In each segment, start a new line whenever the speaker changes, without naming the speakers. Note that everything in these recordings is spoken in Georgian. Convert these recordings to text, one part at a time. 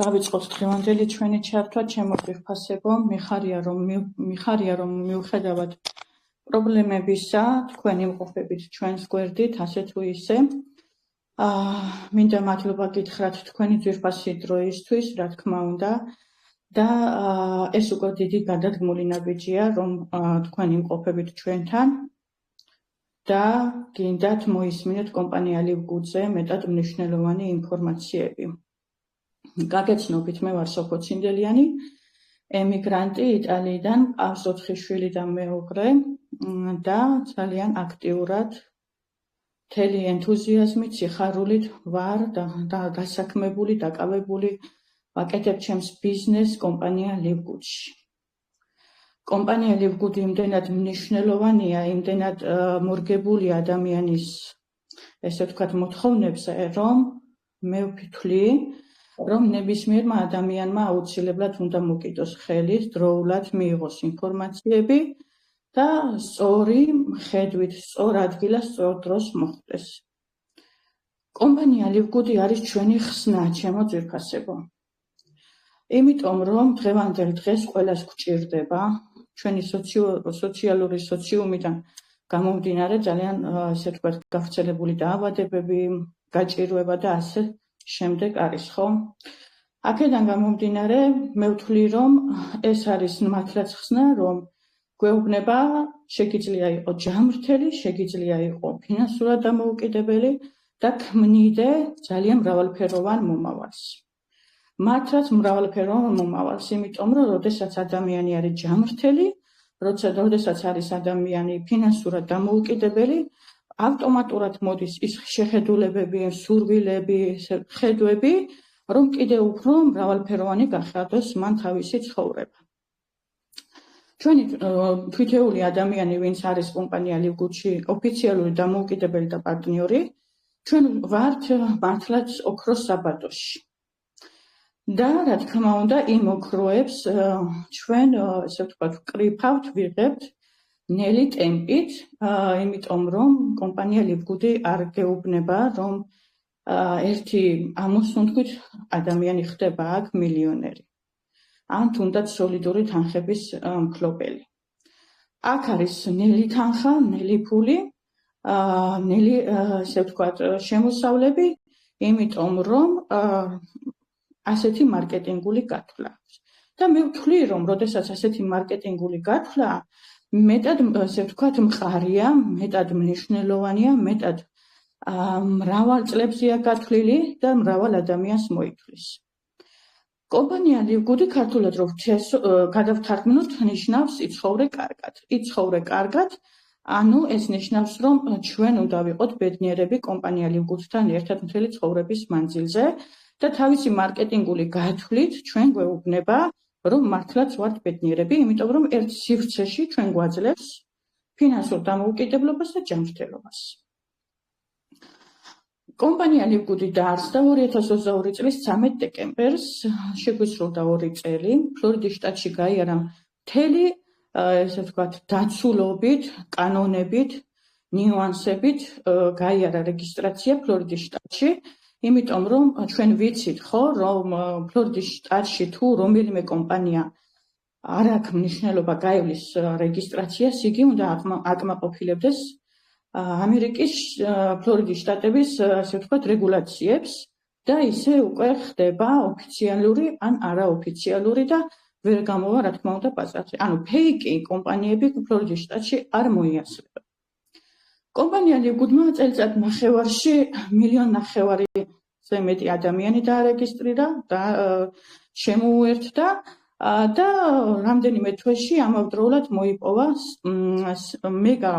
დავიწყოთ დღევანდელი ჩვენი ჩართვა, ჩემო პირფასებო, მიხარია რომ მიუხედავად პრობლემებისა, თქვენ იმყოფებით ჩვენს გვერდით, ასე თუ ისე. მინდა მადლობა გითხრათ თქვენი ძვირფასი დროისთვის, რა თქმა უნდა, და ეს უკვე დიდი გადადგმული ნაბიჯია, რომ თქვენ იმყოფებით ჩვენთან და გინდათ მოისმინეთ კომპანია ლივგუდზე მეტად მნიშვნელოვანი ინფორმაციები. გაგეცნობით, მე ვარ სოფო ცინდელიანი, ემიგრანტი იტალიიდან, მყავს 4 შვილი და მეუღლე და ძალიან აქტიურად, მთელი ენთუზიაზმით, სიხარულით ვარ დასაქმებული, დაკავებული, ვაკეთებ ჩემს ბიზნესს კომპანია ლივგუდში. კომპანია ლივგუდი იმდენად მნიშვნელოვანია, იმდენად მორგებული ადამიანის, ესე ვთქვათ, მოთხოვნებზე, რომ მე ვფიქრი, რომ ნებისმიერმა ადამიანმა აუცილებლად უნდა მოკიდოს ხელი, დროულად მიიღოს ინფორმაციები და სწორი ხედვით, სწორ ადგილას, სწორ დროს მოხვდეს. კომპანია ლივგუდი არის ჩვენი ხსნა, ჩემო ძვირფასებო. იმიტომ რომ დღევანდელ დღეს ყველას გვჭირდება, ჩვენი სოციალური სოციუმიდან გამომდინარე ძალიან, ესე ვთქვათ, გავრცელებული დაავადებები, გაჭირვება და ასე შემდეგ არის, ხო? აქედან გამომდინარე, მე ვთვლი, რომ ეს არის მართლაც ხსნა, რომ გვეუბნება, შეგიძლია იყო ჯანმრთელი, შეგიძლია იყო ფინანსურად დამოუკიდებელი და ქმნიდე ძალიან მრავალფეროვან მომავალს. მართლაც მრავალფეროვან მომავალს, იმიტომ რომ როდესაც ადამიანი არის ჯანმრთელი, როდესაც არის ადამიანი ფინანსურად დამოუკიდებელი, ავტომატურად მოდის ის შეხედულებები, სურვილები, ხედვები, რომ კიდევ უფრო მრავალფეროვანი გახადოს მან თავისი ცხოვრება. ჩვენი თვითეული ადამიანი, ვინც არის კომპანია ლივგუდში ოფიციალური დამოუკიდებელი და პარტნიორი, ჩვენ ვართ მართლაც ოქროს საბადოში. და რა თქმა უნდა, იმ ოქროებს ჩვენ, ესე ვთქვათ, ვკრიფავთ, ვიღებთ ნელი ტემპით, იმიტომ რომ კომპანია ლივგუდი არ გეუბნება, რომ ერთი ამოსუნთქვით ადამიანი ხდება აქ მილიონერი. ან თუნდაც სოლიდური თანხების მფლობელი. აქ არის ნელი თანხა, ნელი ფული, ნელი, ესე ვთქვათ, შემოსავლები, იმიტომ რომ ასეთი მარკეტინგული გათვლა აქვს. და მე ვთვლი, რომ როდესაც ასეთი მარკეტინგული გათვლა მეტად, ესე ვთქვათ, მყარია, მეტად მნიშვნელოვანია, მეტად მრავალ წლებზეა გათვლილი და მრავალ ადამიანს მოითვლის. კომპანია ლივგუდი ქართულად რო გადავთარგმნოთ, ნიშნავს იცხოვრე კარგად. იცხოვრე კარგად, ანუ ეს ნიშნავს, რომ ჩვენ უნდა ვიყოთ ბედნიერები კომპანია ლივგუდთან ერთად მთელი ცხოვრების მანძილზე და თავისი მარკეტინგული გათვლით ჩვენ გვეუბნება, რომ მართლაც ვართ ბედნიერები, იმიტომ რომ ერთ სივრცეში ჩვენ გვაძლევს ფინანსურ დამოუკიდებლობას და ჯანმრთელობას. კომპანია ლივგუდი დაარსდა 2022 წლის 13 დეკემბერს, შეგვისრულდა 2 წელი, ფლორიდის შტატში გაიარა მთელი, ესე ვთქვათ, დაცულობით, კანონებით, ნიუანსებით გაიარა რეგისტრაცია ფლორიდის შტატში, იმიტომ რომ ჩვენ ვიცით, ხო, რომ ფლორიდის შტატში თუ რომელიმე კომპანია არ აქვს მნიშვნელობა გაივლის რეგისტრაციას, იგი უნდა აკმაყოფილებდეს ამერიკის ფლორიდის შტატების, ასე ვთქვათ, რეგულაციებს და ისე უკვე ხდება ოფიციალური ან არაოფიციალური და ვერ გამოვა, რა თქმა უნდა, პაწაწი. ანუ ფეიკი კომპანიები ფლორიდის შტატში არ მოიაზრება. კომპანია ლივგუდმა წელიწად ნახევარში 1,5 მილიონზე მეტი ადამიანი დაარეგისტრირა და შემოუერთდა და რამდენიმე თვეში ამავდროულად მოიპოვა მეგა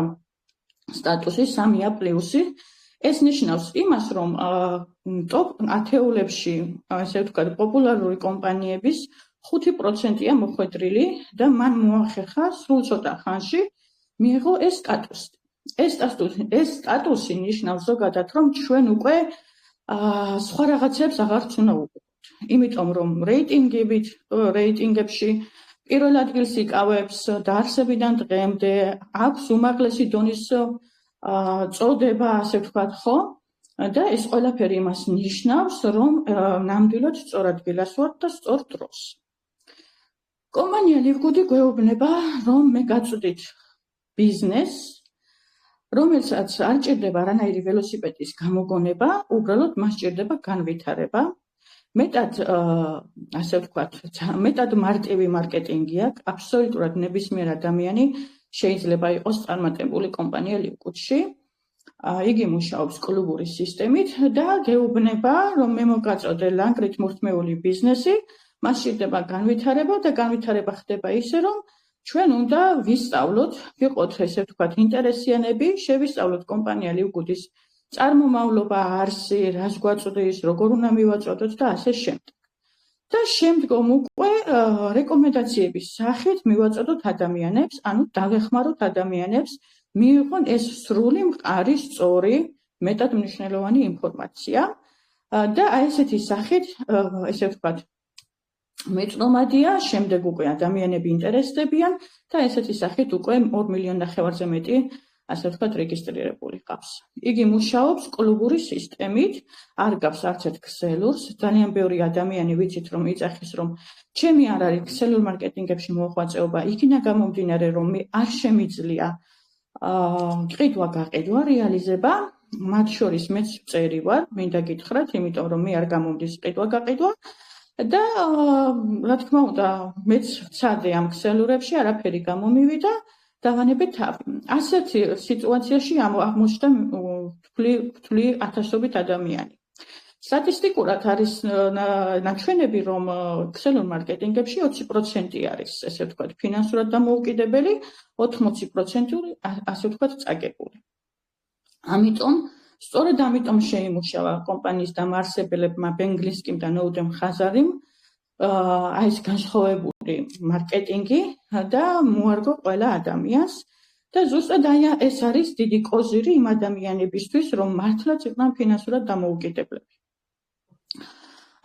სტატუსი 3A+. ეს ნიშნავს იმას, რომ ტოპ 10-ებში, ასე ვთქვათ, პოპულარული კომპანიების 5%-ია მოხვედრილი და მან მოახერხა სრულ ცოტა ხანში მიიღო ეს სტატუსი. ეს სტატუსი ნიშნავს ზოგადად, რომ ჩვენ უკვე სხვა რაღაცებს აღარც უნდა ვუყურებთ. იმიტომ რომ რეიტინგებში პირველ ადგილს იკავებს დაარსებიდან დღემდე, აქვს უმაღლესი დონის წოდება, ასე ვთქვათ, ხო? და ეს ყველაფერი იმას ნიშნავს, რომ ნამდვილად სწორ ადგილას ვარ და სწორ დროს. კომპანია ლივგუდი გვეუბნება, რომ მე გაწვდით ბიზნესს, რომელსაც არ ჭირდება არანაირი ველოსიპედის გამოგონება, უბრალოდ მას ჭირდება განვითარება. მეტად, ასე ვთქვათ, მეტად მარტივი მარკეტინგი აქვს, აბსოლუტურად ნებისმიერ ადამიანი შეიძლება იყოს წარმატებული კომპანია ლივგუდში. იგი მუშაობს კლუბური სისტემით და გეუბნება, რომ მე მოგაწოდე ლანგრით მორთმეული ბიზნესი, მას ჭირდება განვითარება და განვითარება ხდება ისე, რომ ჩვენ უნდა ვისწავლოთ, ვიყოთ ესე ვთქვათ ინტერესიანები, შევისწავლოთ კომპანია ლივგუდის წარმომავლობა, არსი, რას გვაწვდის, როგორ უნდა მივაწოდოთ და ასე შემდეგ. და შემდგომ უკვე რეკომენდაციების სახით მივაწოდოთ ადამიანებს, ანუ დავეხმაროთ ადამიანებს მიიღონ ეს სრული, მყარი, სწორი, მეტად მნიშვნელოვანი ინფორმაცია და აი ესეთი სახით, ესე ვთქვათ, მეწნობადია, შემდეგ უკვე ადამიანები ინტერესდებიან და ესეთი სახით უკვე 2,5 მილიონზე მეტი, ასე ვთქვათ, რეგისტრირებული ყავს. იგი მუშაობს კლუბური სისტემით, არ გავს არც ერთ ქსელურს, ძალიან ბევრი ადამიანი ვიცით, რომ იწახის, რომ ჩემი არ არის ქსელურ მარკეტინგებში მოღვაწეობა, იქინა გამომდინარე, რომ მე არ შემიძლია ყიდვა-გაყიდვა რეალიზება, მათ შორის მეც წერი ვარ, მინდა გითხრათ, იმიტომ რომ მე არ გამომდის ყიდვა-გაყიდვა და რა თქმა უნდა, მეც ვცადე ამ ქსელურებში, არაფერი გამომივიდა, დავანებე თავი. ასეთი სიტუაციაში აღმოჩნდა ვთვლი ათასობით ადამიანი. სტატისტიკურად არის ნაჩვენები, რომ ქსელურ მარკეტინგებში 20% არის, ესე ვთქვათ, ფინანსურად დამოუკიდებელი, 80% ასე ვთქვათ, წაგებული. ამიტომ, სწორედ ამიტომ შეიმუშავა კომპანიის დამაარსებელებმა ბენგლისკიმ და ნოუდემ ხაზარიმ აი ეს განსხვავებული მარკეტინგი და მოარგო ყველა ადამიანს და ზუსტად აი ეს არის დიდი კოზირი იმ ადამიანებისთვის, რომ მართლაც იყვნენ ფინანსურად დამოუკიდებლები.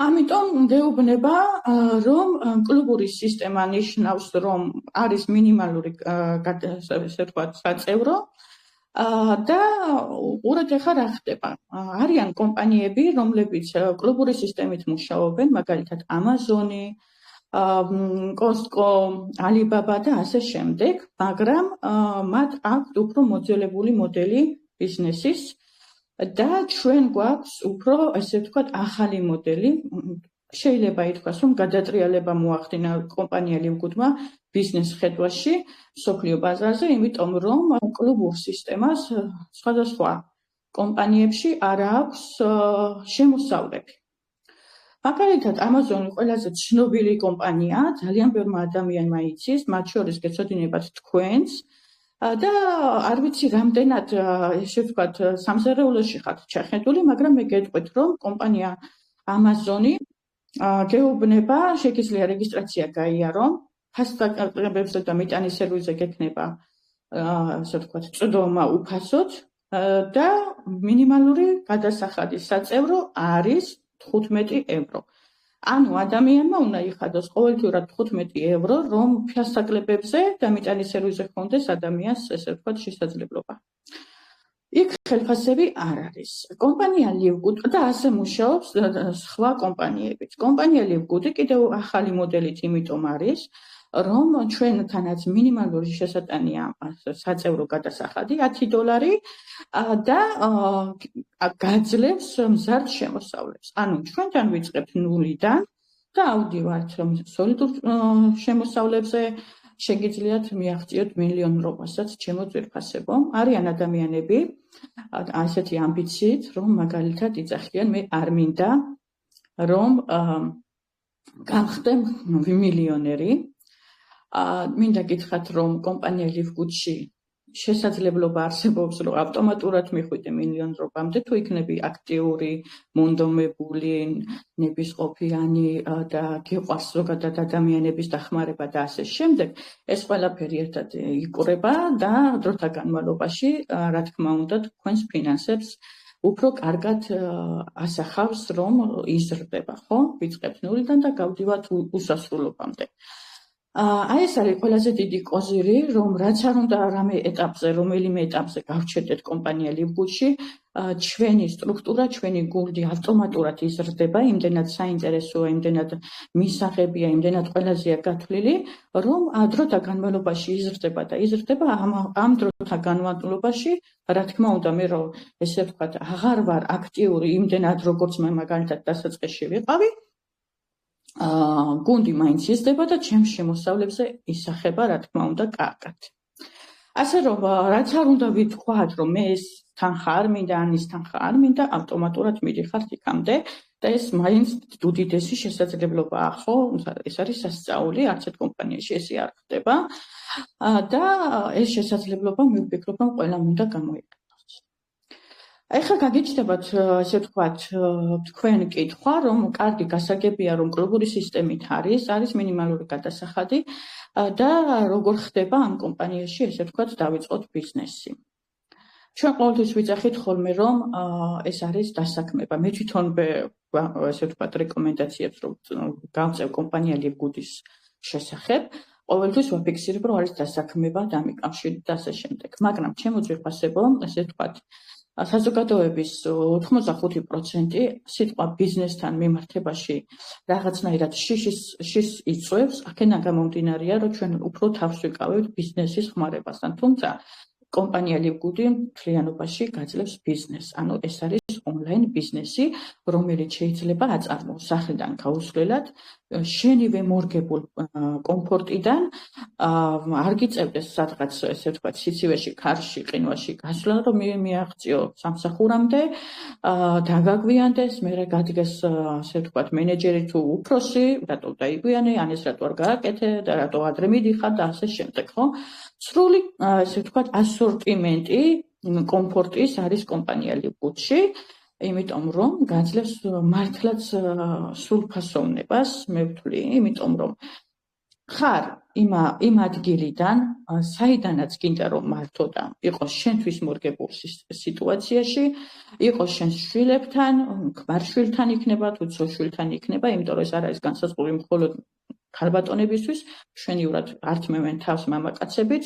ამიტომ გეუბნება, რომ კლუბური სისტემა ნიშნავს, რომ არის მინიმალური ესე ვთქვათ, საწევრო და უყურეთ ახლა რა ხდება. არიან კომპანიები, რომლებიც კლუბური სისტემით მუშაობენ, მაგალითად Amazon-ი, Costco, Alibaba და ასე შემდეგ, მაგრამ მათ აქვთ უფრო მოძველებული მოდელი ბიზნესის და ჩვენ გვაქვს უფრო, ესე ვთქვათ, ახალი მოდელი. შეიძლება ითქვას, რომ გადატრიალება მოახდინა კომპანია ლივგუდმა ბიზნეს ხედვაში, მსოფლიო ბაზარზე, იმიტომ რომ კლუბურ სისტემას სხვადასხვა კომპანიებში არ აქვს შემოსავლები. მაგალითად, Amazon-ი ყველაზე ცნობილი კომპანიაა, ძალიან ბევრმა ადამიანმა იცის, მათ შორის გეცოდინებათ თქვენც და არ ვიცი რამდენად, ესე ვთქვათ, სამზარეულოში ხართ ჩახედული, მაგრამ მე გეტყვით, რომ კომპანია Amazon-ი გეუბნება, შეგიძლია რეგისტრაცია გაიარო, ფასტ-ტრეკებებზე და მიტანის სერვისზე გექნება, ასე ვთქვათ, წვდომა უფასოდ და მინიმალური გადასახადის საწევრო არის 15 евро. ანუ ადამიანმა უნდა იხადოს ყოველდღიურად 15 евро, რომ ფასტ-ტრეკებებზე და მიტანის სერვისზე ჰქონდეს ადამიანს, ესე ვთქვათ, შესაძლებლობა. იქ ხელფასები არ არის. კომპანია ლივგუდი და ასე მუშაობს სხვა კომპანიებიც. კომპანია ლივგუდი კიდევ ახალი მოდელით იმიტომ არის, რომ ჩვენთანაც მინიმალური შესატანია საწევრო გადასახადი $10 და გაძლევს მზარდ შემოსავლებს. ანუ ჩვენთან ვიწყებთ ნულიდან და ავდივართ სოლიდურ შემოსავლებზე, შეგიძლიათ მიაღწიოთ მილიონრობასაც ჩემო ძვირფასებო. არიან ადამიანები ასეთი ამბიციით, რომ მაგალითად იძახიან, მე არ მინდა, რომ გავხდე მილიონერი. მინდა გითხრათ, რომ კომპანია ლივგუდში შესაძლებლობა არსებობს, რომ ავტომატურად მიხვიდე მილიონრობამდე, თუ იქნები აქტიური, მონდომებული, ნებისყოფიანი და გიყვარს ზოგადად ადამიანების დახმარება და ასე შემდეგ, ეს ყველაფერი ერთად იკვრება და დროთა განმავლობაში, რა თქმა უნდა, თქვენს ფინანსებს უფრო კარგად ასახავს, რომ იზრდება, ხო? ვიწყებთ ნულიდან და გავდივართ უსასრულობამდე. აი ეს არის ყველაზე დიდი კოზირი, რომ რაც არ უნდა რომელიმე ეტაპზე გავჩერდეთ კომპანია LiveGood-ში, ჩვენი სტრუქტურა, ჩვენი გუნდი ავტომატურად იზრდება, იმდენად საინტერესოა, იმდენად მისაღებია, იმდენად ყველაზეა გათვლილი, რომ დროთა განმავლობაში იზრდება ამ დროთა განმავლობაში, რა თქმა უნდა, მე რომ ესე ვთქვათ, აღარ ვარ აქტიური იმდენად, როგორც მე მაგალითად დასაწყისში ვიყავი, გუნდი მაინც იზრდება და ჩემს შემოსავლებზე ისახება, რა თქმა უნდა, კარგად. ასე რომ, რაც არ უნდა ვთქვათ, რომ მე ეს თანხა არ მინდა, ან ის თანხა არ მინდა, ავტომატურად მიდიხარ იქამდე და ეს მაინც უდიდესი შესაძლებლობაა, ხო? ეს არის სასწაული, არც ერთ კომპანიაში ესე არ ხდება და ეს შესაძლებლობა მე ვფიქრობ, რომ ყველამ უნდა გამოიყენოს. ეხლა გაგიჩნდებათ, ასე ვთქვათ, თქვენ კითხვა, რომ კარგი გასაგებია, რომ კლუბური სისტემით არის მინიმალური გადასახადი და როგორ ხდება ამ კომპანიაში, ესე ვთქვათ, დავიწყოთ ბიზნესი. ჩვენ ყოველთვის ვიძახით ხოლმე, რომ ეს არის დასაქმება. მე თვითონ ასე ვთქვათ, რეკომენდაციებს რომ გავწევ კომპანია LiveGood-ის შესახებ, ყოველთვის ვაფიქსირებ, რომ არის დასაქმება დამიკავშირებით და ასე შემდეგ. მაგრამ ჩემო ძვირფასებო, ასე ვთქვათ, საზოგადოების 85% სიტყვა ბიზნესთან მიმართებაში რაღაცნაირად შიშს იწვევს, აქედან გამომდინარეა, რომ ჩვენ უფრო თავს ვიკავებთ ბიზნესის ხმარებასთან, თუმცა კომპანია LiveGood-ი მთლიანობაში გაძლევს ბიზნესს. ანუ ეს არის ონლაინ ბიზნესი, რომელიც შეიძლება აწარმოოს სახლიდან გაუსვლელად, შენივე მორგებულ კომფორტიდან, არ გიწევდეს სადღაც, ესე ვთქვათ, სიცივეში, ქარში, ყინვაში გასვლა, რომ მიაღწიო სამსახურამდე, დაგაგვიანდეს, მერე გადგეს, ასე ვთქვათ, მენეჯერი თუ უფროსი, რატო დაიგვიანე, ან ეს რატო არ გააკეთე და რატო ადრე მიდიხარ და ასე შემდეგ, ხო? სრული, ესე ვთქვათ, ასორტიმენტი კომფორტის არის კომპანია LiveGood-ში, იმიტომ რომ გაძლევს მართლაც სრულფასოვნებას, მე ვთვლი, იმიტომ რომ ხარ იმ ადგილიდან, საიდანაც გინდა რომ მართო და იყოს შენთვის მორგებულ სიტუაციაში, იყოს შენ შვილებთან, ქმარ-შვილთან იქნება, თუ ცოლ-შვილთან იქნება, იმიტომ რომ ეს არ არის განსაზღვრული მხოლოდ ქალბატონებისთვის, მშვენივრად ართმევენ თავს მამაკაცებიც,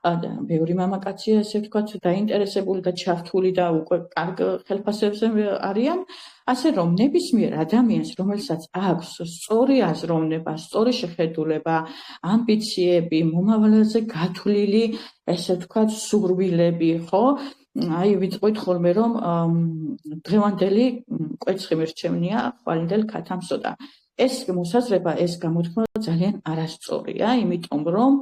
და ბევრი მამაკაცია, ესე ვთქვათ, დაინტერესებული და ჩართული და უკვე კარგ ხელფასებზე არიან, ასე რომ ნებისმიერ ადამიანს, რომელსაც აქვს სწორი აზროვნება, სწორი შეხედულება, ამბიციები, მომავალზე გათვლილი, ესე ვთქვათ, სურვილები, ხო? აი, ვიტყვით ხოლმე, რომ დღევანდელი კვეცხი მირჩევნია, ხვალინდელ ქათამსო. ეს მოსაზრება, ეს გამოთქმა ძალიან არასწორია, იმიტომ რომ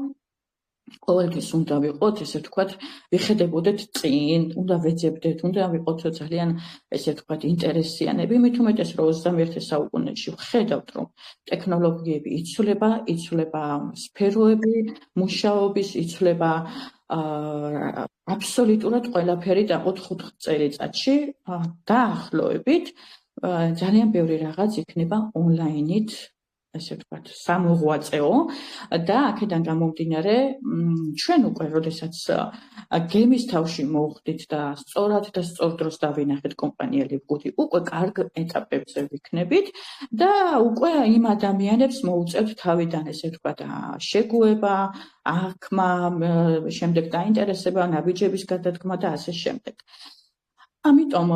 ყოველთვის უნდა ვიყოთ, ესე ვთქვათ, ვიხედებოდეთ წინ, უნდა ვეძებდეთ, უნდა ვიყოთ ძალიან, ესე ვთქვათ, ინტერესიანები, მით უმეტეს, რომ 21 საუკუნეში ვხედავთ, რომ ტექნოლოგიები იცვლება სფეროები მუშაობის, იცვლება აბსოლუტურად ყველაფერი და 4 წელიწადში დაახლოებით ძალიან ბევრი რაღაც იქნება ონლაინით, ესე ვთქვათ, სამოღვაწეო და აქედან გამომდინარე, ჩვენ უკვე, როდესაც გემის თავში მოვხდით და სწორად და სწორ დროს დავინახეთ კომპანია LiveGood-ი, უკვე კარგ ეტაპებზე ვიქნებით და უკვე იმ ადამიანებს მოუწევთ თავიდან, ესე ვთქვათ, შეგუება, აღქმა, შემდეგ დაინტერესება, ნაბიჯების გადადგმა და ასე შემდეგ. ამიტომ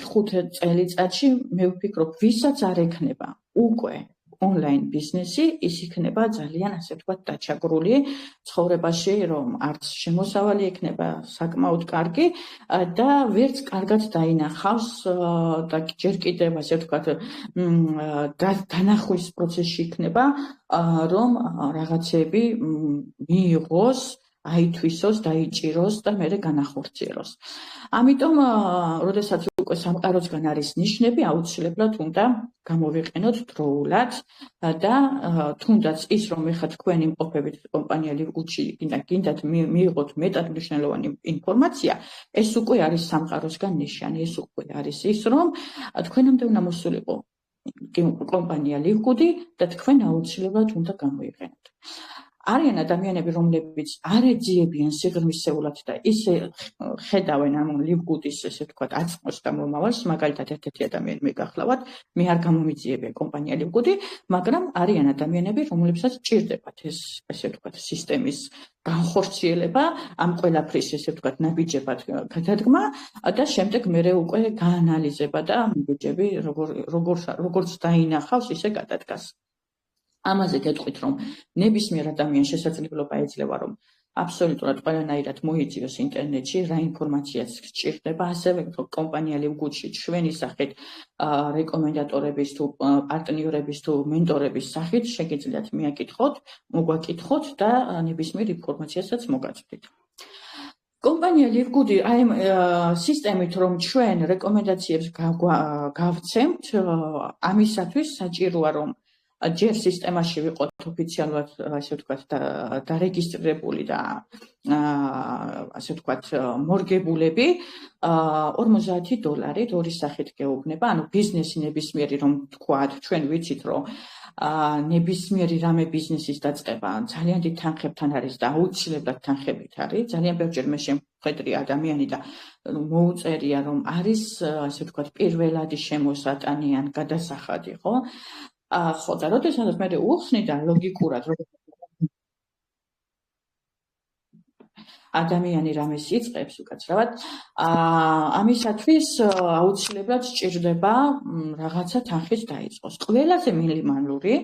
4-5 წელიწადში მე ვფიქრობ, ვისაც არ ექნება უკვე ონლაინ ბიზნესი, ის იქნება ძალიან, ასე ვთქვათ, დაჩაგრული ცხოვრებაში, რომ არც შემოსავალი ექნება საკმაოდ კარგი და ვერც კარგად დაინახავს და ჯერ კიდევ, ასე ვთქვათ, დანახვის პროცესში იქნება, რომ რაღაცები მიიღოს, აითვისოს, დაიჭიროს და მერე განახორციელოს. ამიტომ, როდესაც უკვე სამყაროსგან არის ნიშნები, აუცილებლად უნდა გამოვიყენოთ დროულად და თუნდაც ის, რომ ეხლა თქვენ იმყოფებით კომპანია LiveGood-ში, გინდათ მიიღოთ მეტად მნიშვნელოვანი ინფორმაცია, ეს უკვე არის სამყაროსგან ნიშანი, ეს უკვე არის ის, რომ თქვენამდე უნდა მოსულიყო კომპანია LiveGood-ი და თქვენ აუცილებლად უნდა გამოიყენოთ. არიან ადამიანები, რომლებიც არ ეძიებიან სიღრმისეულად და ისე ხედავენ ამ ლივგუდის, ესე ვთქვათ, აწმოს და მომავალს, მაგალითად ერთ-ერთი ადამიანი მე გახლავთ, მე არ გამომიძიებია კომპანია ლივგუდი, მაგრამ არიან ადამიანები, რომლებსაც ჭირდებათ ეს, ესე ვთქვათ, სისტემის განხორციელება, ამ ყველაფრის, ესე ვთქვათ, ნაბიჯებად გადადგმა და შემდეგ მერე უკვე გაანალიზება და ნაბიჯები როგორც დაინახავს, ისე გადადგას. ამაზე გეტყვით, რომ ნებისმიერ ადამიანს შესაძლებლობა ეძლევა, რომ აბსოლუტურად ყველანაირად მოიძიოს ინტერნეტში, რა ინფორმაციაც სჭირდება, ასევე კომპანია ლივგუდში ჩვენი სახით რეკომენდატორების თუ პარტნიორების თუ მენტორების სახით შეგიძლიათ მიაკითხოთ, მოგვაკითხოთ და ნებისმიერ ინფორმაციასაც მოგაწვდით. კომპანია ლივგუდი აი სისტემით, რომ ჩვენ რეკომენდაციებს გავცემთ, ამისათვის საჭიროა, რომ ჯერ სისტემაში ვიყოთ ოფიციალურად, ასე ვთქვათ, დარეგისტრირებული და ასე ვთქვათ, მორგებულები, $50 დორის სახით გეუბნება, ანუ ბიზნესი ნებისმიერი, რომ თქვათ, ჩვენ ვიცით, რომ ნებისმიერი რამე ბიზნესის დაწყება ძალიან დიდ თანხებთან არის და აუცილებლად თანხებით არის. ძალიან ბევრჯერ მე შემხედრი ადამიანი და მოუწერია, რომ არის, ასე ვთქვათ, პირველადი შემოსატანი ან გადასახადი, ხო? ხო, და როდესაც მე უხსნი და ლოგიკურად ადამიანი რამეს იწყებს უკაცრავად, ამისათვის აუცილებლად სჭირდება რაღაცა თანხის დაიწყოს. ყველაზე მინიმალური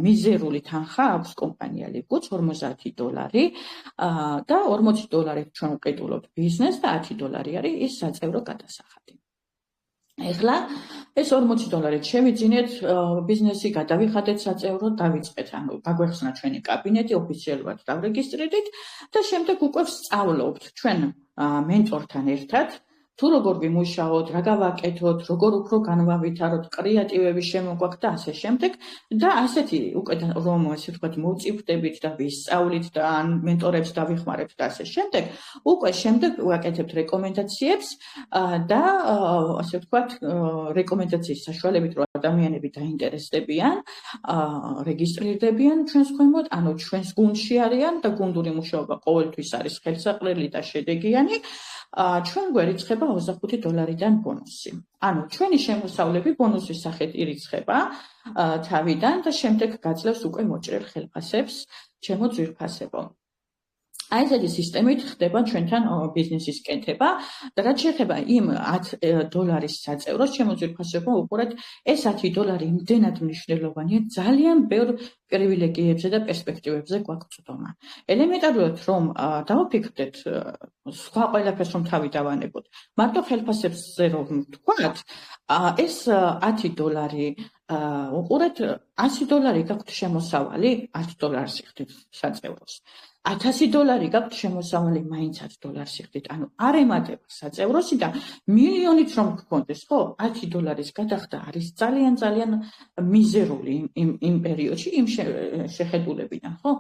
მიზერული თანხა აქვს კომპანია ლივგუდს, $50 და $40 ჩვენ ვყიდულობთ ბიზნესს და $10 არის ის საწევრო გადასახადი. ეხლა ეს $40 შევიძინეთ, ბიზნესი გადავიხადეთ საწევროდ, დავიწყეთ, ანუ გაგვეხსნა ჩვენი კაბინეტი, ოფიციალურად დავრეგისტრირდით და შემდეგ უკვე ვსწავლობთ ჩვენ მენტორთან ერთად, თუ როგორ ვიმუშაოთ, რა გავაკეთოთ, როგორ უფრო განვავითაროთ, კრეატივები შემოგვაქვს და ასე შემდეგ და ასეთი უკვე რომ ასე ვთქვათ, მოვწიფდებით და ვისწავლით და ან მენტორებს დავიხმარებთ და ასე შემდეგ, უკვე შემდეგ ვაკეთებთ რეკომენდაციებს და ასე ვთქვათ, რეკომენდაციის საშუალებით რომ ადამიანები დაინტერესდებიან, რეგისტრირდებიან ჩვენს ქვემოთ, ანუ ჩვენს გუნდში არიან და გუნდური მუშაობა ყოველთვის არის ხელსაყრელი და შედეგიანი. ჩვენ გვერიცხება $25-დან ბონუსი. ანუ ჩვენი შემოსავლები ბონუსის სახით ირიცხება თავიდან და შემდეგ გაძლევს უკვე მოჭრელ ხელფასებს ჩემო ძვირფასებო. აი ესეთი სისტემით ხდება ჩვენთან ბიზნესის კეთება და რაც შეეხება იმ $10 საწევროს, ჩემო ძვირფასებო, უყურეთ, ეს $10 იმდენად მნიშვნელოვანია, ძალიან ბევრ პრივილეგიებზე და პერსპექტივებზე გვაქვს წვდომა. ელემენტარულად რომ დავფიქრდეთ სხვა ყველაფერს რომ თავი დავანებოთ, მარტო ხელფასებზე რომ ვთქვათ, ეს $10 უყურეთ, $100 გაქვთ შემოსავალი, $10 იხდით საწევროს. $1000 გაქვთ შემოსავალი, მაინც $10 იხდით, ანუ არ ემატება საწევროსი და მილიონით რომ გქონდეს, ხო, $10 გადახდა არის ძალიან მიზერული იმ პერიოდში, იმ შეხედულებიდან, ხო?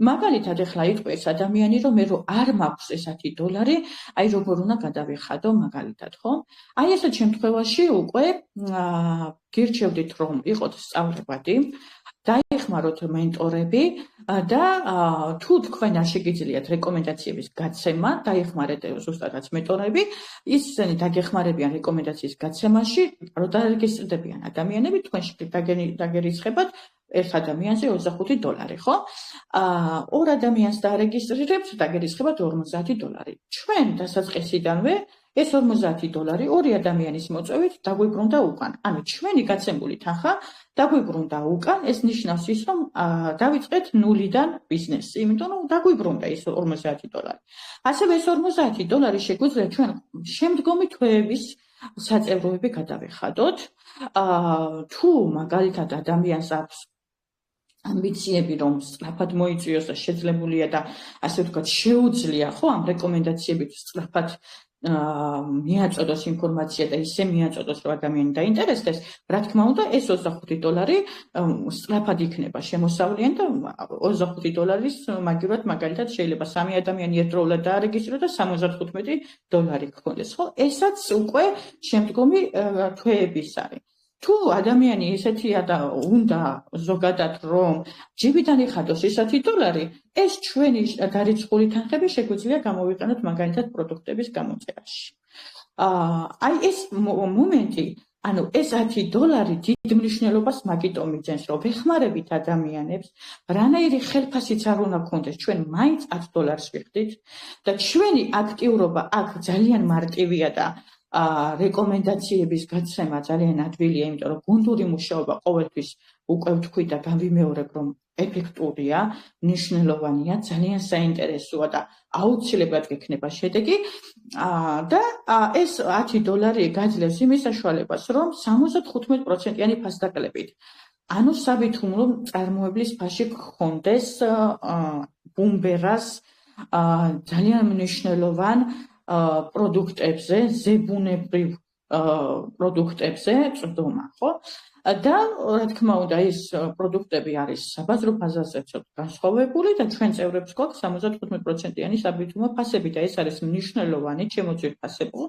მაგალითად, ეხლა იყვეს ადამიანი, რომ მე რომ არ მაქვს ეს $10, აი როგორ უნდა გადავიხადო მაგალითად, ხო? აი ესეთ შემთხვევაში უკვე გირჩევდით, რომ იყოთ სწავლებადი, დაიხმაროთ მენტორები და თუ თქვენ არ შეგიძლიათ რეკომენდაციების გაცემა, დაიხმარეთ ზუსტადაც მენტორები, ისინი დაგეხმარებიან რეკომენდაციის გაცემაში, რომ დარეგისტრდებიან ადამიანები, თქვენში დაგერიცხებათ ერთ ადამიანზე $25, ხო? ორ ადამიანს დაარეგისტრირებთ, დაგერიცხებათ $50. ჩვენ დასაწყისიდანვე ეს $50 ორი ადამიანის მოწვევით დაგვიბრუნდა უკან. ანუ ჩვენი გაცემული თანხა დაგვიბრუნდა უკან, ეს ნიშნავს ის, რომ დავიწყეთ ნულიდან ბიზნესს, იმიტომ რომ დაგვიბრუნდა ის $50. ასევე ეს $50 შეგვიძლია ჩვენ შემდგომი თვეების საწევროები გადავიხადოთ. თუ მაგალითად ადამიანს აქვს ამბიციები რომ სწრაფად მოიწვიოს და შეძლებულია და ასე ვთქვათ შეუძლია ხო ამ რეკომენდაციებით სწრაფად მიაწოდოს ინფორმაცია და ისე მიაწოდოს რომ ადამიანი დაინტერესდეს, რა თქმა უნდა ეს $25 სწრაფად იქნება შემოსავლიანი და $25-ის მაგივრად მაგალითად შეიძლება 3 ადამიანი ერთდროულად დაარეგისტრიროს და $75 გქონდეს, ხო? ესაც უკვე შემდგომი თვეების არის. თუ ადამიანი ესეთია და უნდა ზოგადად რომ ჯიბიდან იხადოს ისეთი $, ეს ჩვენი დარიცხული თანხები შეგვიძლია გამოვიყენოთ მაგალითად პროდუქტების გამოწერაში. აი ეს მომენტი, ანუ ეს $10 დიდ მნიშვნელობას მაგიტომ იძენს, რომ ვეხმარებით ადამიანებს, რანაირი ხელფასიც არ უნდა გქონდეს, ჩვენ მაინც $10 ვიხდით და ჩვენი აქტიურობა აქ ძალიან მარტივია და რეკომენდაციების გაცემა ძალიან ადვილია, იმიტომ რომ გუნდური მუშაობა ყოველთვის უკვე ვთქვი და გავიმეორებ, რომ ეფექტურია, მნიშვნელოვანია, ძალიან საინტერესოა და აუცილებლად გექნება შედეგი და ეს $10 გაძლევს იმის საშუალებას, რომ 75%-იანი ფასდაკლებით, ანუ საბითუმლო წარმოებლის ფასში გქონდეს ბუმბერას ძალიან მნიშვნელოვან პროდუქტებზე, ზებუნებრივ პროდუქტებზე წვდომა, ხო? და რა თქმა უნდა, ეს პროდუქტები არის საბაზრო ბაზაზე განსხვავებული და ჩვენ წევრებს გვაქვს 75%-იანი საბითუმლო ფასები და ეს არის მნიშვნელოვანი შემოძვირფასებო.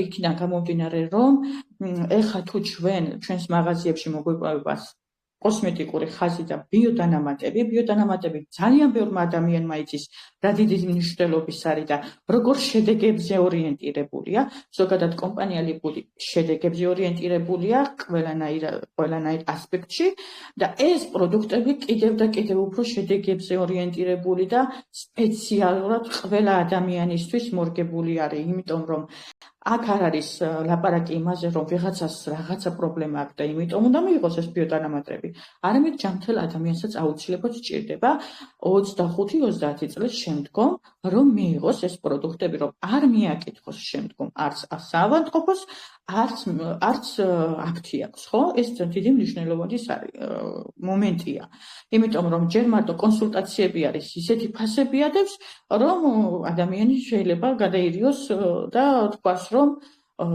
იქიდან გამომდინარე, რომ ეხლა თუ ჩვენს მაღაზიებში მოგვეპოვება კოსმეტიკური ხაზი და ბიოდანამატები ძალიან ბევრმა ადამიანმა იცის რა დიდი მნიშვნელობის არის და როგორ შედეგებზე ორიენტირებულია. ზოგადად კომპანია ლიბუდი შედეგებზე ორიენტირებულია ყველანაირ ასპექტში და ეს პროდუქტები კიდევ და კიდევ უფრო შედეგებზე ორიენტირებული და სპეციალურად ყველა ადამიანისთვის მორგებული არის, იმიტომ რომ აქ არ არის ლაპარაკი იმაზე, რომ ვიღაცას რაღაცა პრობლემა აქვს და იმიტომ უნდა მიიღოს ეს ბიოდანამატები. არამედ ჯანმრთელ ადამიანსაც აუცილებლად სჭირდება 25-30 წლის შემდგომ, რომ მიიღოს ეს პროდუქტები, რომ არ მიაკითხოს შემდგომ არც საავადმყოფოს, არც აფთიაქს, ხო? ეს დიდი მნიშვნელობის მომენტია. იმიტომ რომ ჯერ მარტო კონსულტაციები არის, ისეთი ფასები ადევს, რომ ადამიანი შეიძლება გადაირიოს და თქვას, რომ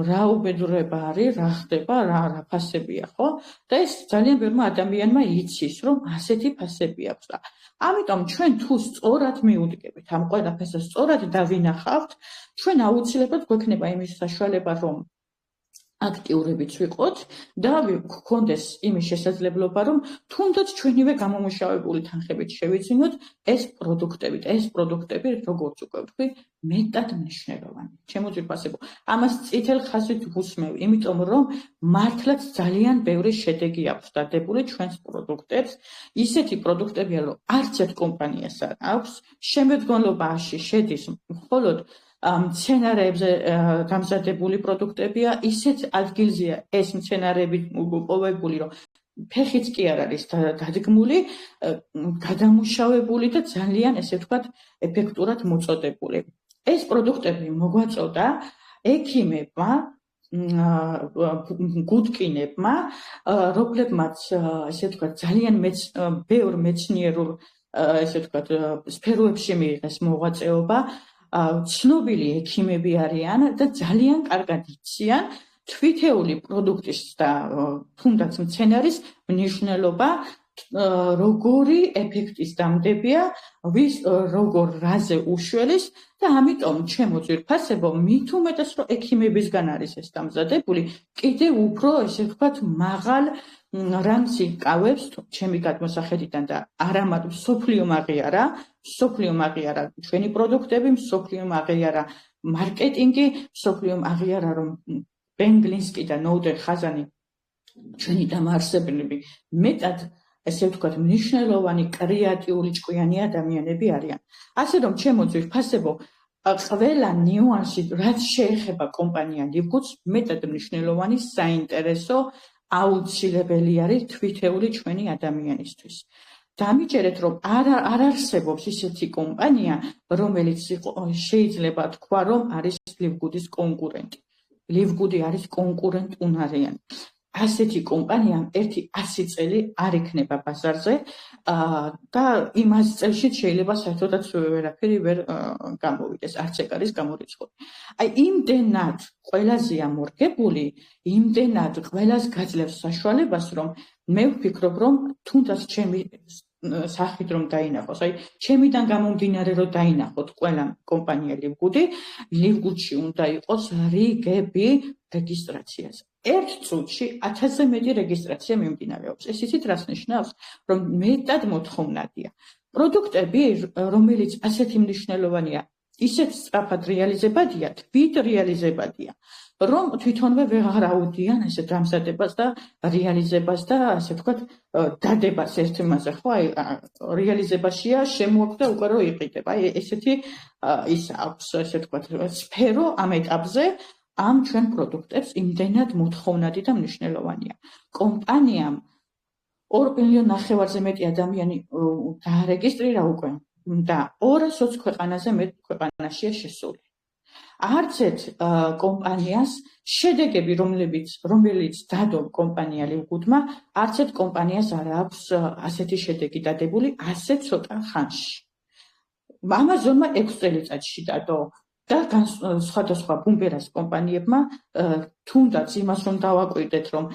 რა უბედურება არის, რა ხდება, რა ფასებია, ხო? და ეს ძალიან ბევრმა ადამიანმა იცის, რომ ასეთი ფასები აქვს და ამიტომ ჩვენ თუ სწორად მიუდგებით ამ ყველაფერს და სწორად დავინახავთ, ჩვენ აუცილებლად გვექნება იმის საშუალება, რომ აქტიურებიც ვიყოთ და გქონდეს იმის შესაძლებლობა, რომ თუნდაც ჩვენივე გამომუშავებული თანხებით შევიძინოთ ეს პროდუქტები და ეს პროდუქტები, როგორც უკვე ვთქვი, მეტად მნიშვნელოვანი. შემოძვირფასებო. ამას წითელ ხაზით ვუსმევ, იმიტომ რომ მართლაც ძალიან ბევრი შედეგი აქვს დადებული ჩვენს პროდუქტებს. ისეთი პროდუქტებია, რომ არც ერთ კომპანიას არ აქვს, შემოდგომობაში შედის მხოლოდ მცენარეებზე დამზადებული პროდუქტებია, ისეთ ადგილზეა ეს მცენარეები მოპოვებული, რომ ფეხიც კი არ არის დადგმული, გადამუშავებული და ძალიან, ესე ვთქვათ, ეფექტურად მოწოდებული. ეს პროდუქტები მოგვაწოდა ექიმებმა, გუდკინებმა, რომლებმაც, ესე ვთქვათ, ძალიან ბევრ მეცნიერულ, ესე ვთქვათ, სფეროებში მიიღეს მოღვაწეობა, ცნობილი ექიმები არიან და ძალიან კარგად იციან თვითეული პროდუქტის და თუნდაც მცენარის მნიშვნელობა, როგორი ეფექტის დამდებია, როგორ რაზე უშველის და ამიტომ ჩემო ძვირფასებო, მით უმეტეს რომ ექიმებისგან არის ეს დამზადებული, კიდევ უფრო, ესე ვთქვათ, მაღალ რამს იკავებს ჩემი გადმოსახედიდან და არამედ მსოფლიო აღიარა, ჩვენი პროდუქტები, მსოფლიო აღიარა მარკეტინგი, მსოფლიო აღიარა რომ ბენ გლინსკი და ნოუდენ ხაზანი ჩვენი დამაარსებლები მეტად ესე ვთქვათ, მნიშვნელოვანი კრეატიული ჭკვიანი ადამიანები არიან. ასე რომ ჩემო ძვირფასებო, ყველა ნიუანსი, რაც შეეხება კომპანია ლივგუდს, მეტად მნიშვნელოვანი, საინტერესო, აუცილებელი არის თვითეული ჩვენი ადამიანისთვის. დამიჯერეთ, რომ არ არსებობს ისეთი კომპანია, რომელიც შეიძლება თქვა, რომ არის ლივგუდის კონკურენტი. ლივგუდი არის კონკურენტუნარიანი. ასეთი კომპანია ერთი 100 წელი არ იქნება ბაზარზე და იმ 100 წელში შეიძლება საერთოდაც ვერაფერი ვერ გამოვიდეს, არც ეგ არის გამორიცხული. აი იმდენად ყველაზეა მორგებული, იმდენად ყველას გაძლევს საშუალებას, რომ მე ვფიქრობ, რომ თუნდაც ჩემი სახით რომ დაინახოს. აი, ჩემიდან გამომდინარე რომ დაინახოთ ყველა კომპანია ლივგუდი, ლივგუდში უნდა იყოს რიგები რეგისტრაციას. ერთ წუთში 1000-ზე მეტი რეგისტრაცია მიმდინარეობს. ეს იცით რას ნიშნავს? რომ მეტად მოთხოვნადია. პროდუქტები, რომელიც ასეთი მნიშვნელოვანია, ისეთ სწრაფად რეალიზებადია, თვით რეალიზებადია, რომ თვითონვე ვეღარ აუდიან ესეთ დამზადებას და რეალიზებას და ასე ვთქვათ, დადებას ერთ იმაზე, ხო, აი რეალიზებაშია შემოაქვს და უკვე რო იყიდება. აი ესეთი ის აქვს, ასე ვთქვათ, სფერო ამ ეტაპზე ამ ჩვენ პროდუქტებს იმდენად მოთხოვნადი და მნიშვნელოვანია. კომპანიამ 2,5 მილიონზე მეტი ადამიანი დაარეგისტრირა უკვე და 220 ქვეყანაზე მეტ ქვეყანაშია შესული. არც ერთ კომპანიას შედეგები, რომელიც დადო კომპანია ლივგუდმა, არც ერთ კომპანიას არ აქვს ასეთი შედეგი დადებული ასე ცოტა ხანში. ამაზონმა 6 წელიწადში დადო და სხვადასხვა ბუმბერას კომპანიებმა თუნდაც იმას რომ დავაკვირდეთ, რომ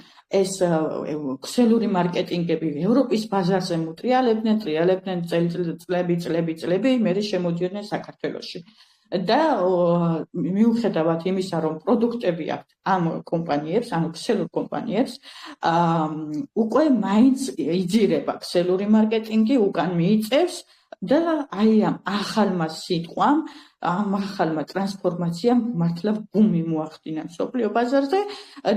ეს ქსელური მარკეტინგები ევროპის ბაზარზე მოტრიალებდნენ, წლები, მერე შემოდიოდნენ საქართველოში. და მიუხედავად იმისა, რომ პროდუქტები აქვთ ამ კომპანიებს, ანუ ქსელურ კომპანიებს, უკვე მაინც იძირება ქსელური მარკეტინგი, უკან მიიწევს და აი ამ ახალმა სიტყვამ, ამ ახალმა ტრანსფორმაციამ მართლა ბუმი მოახდინა მსოფლიო ბაზარზე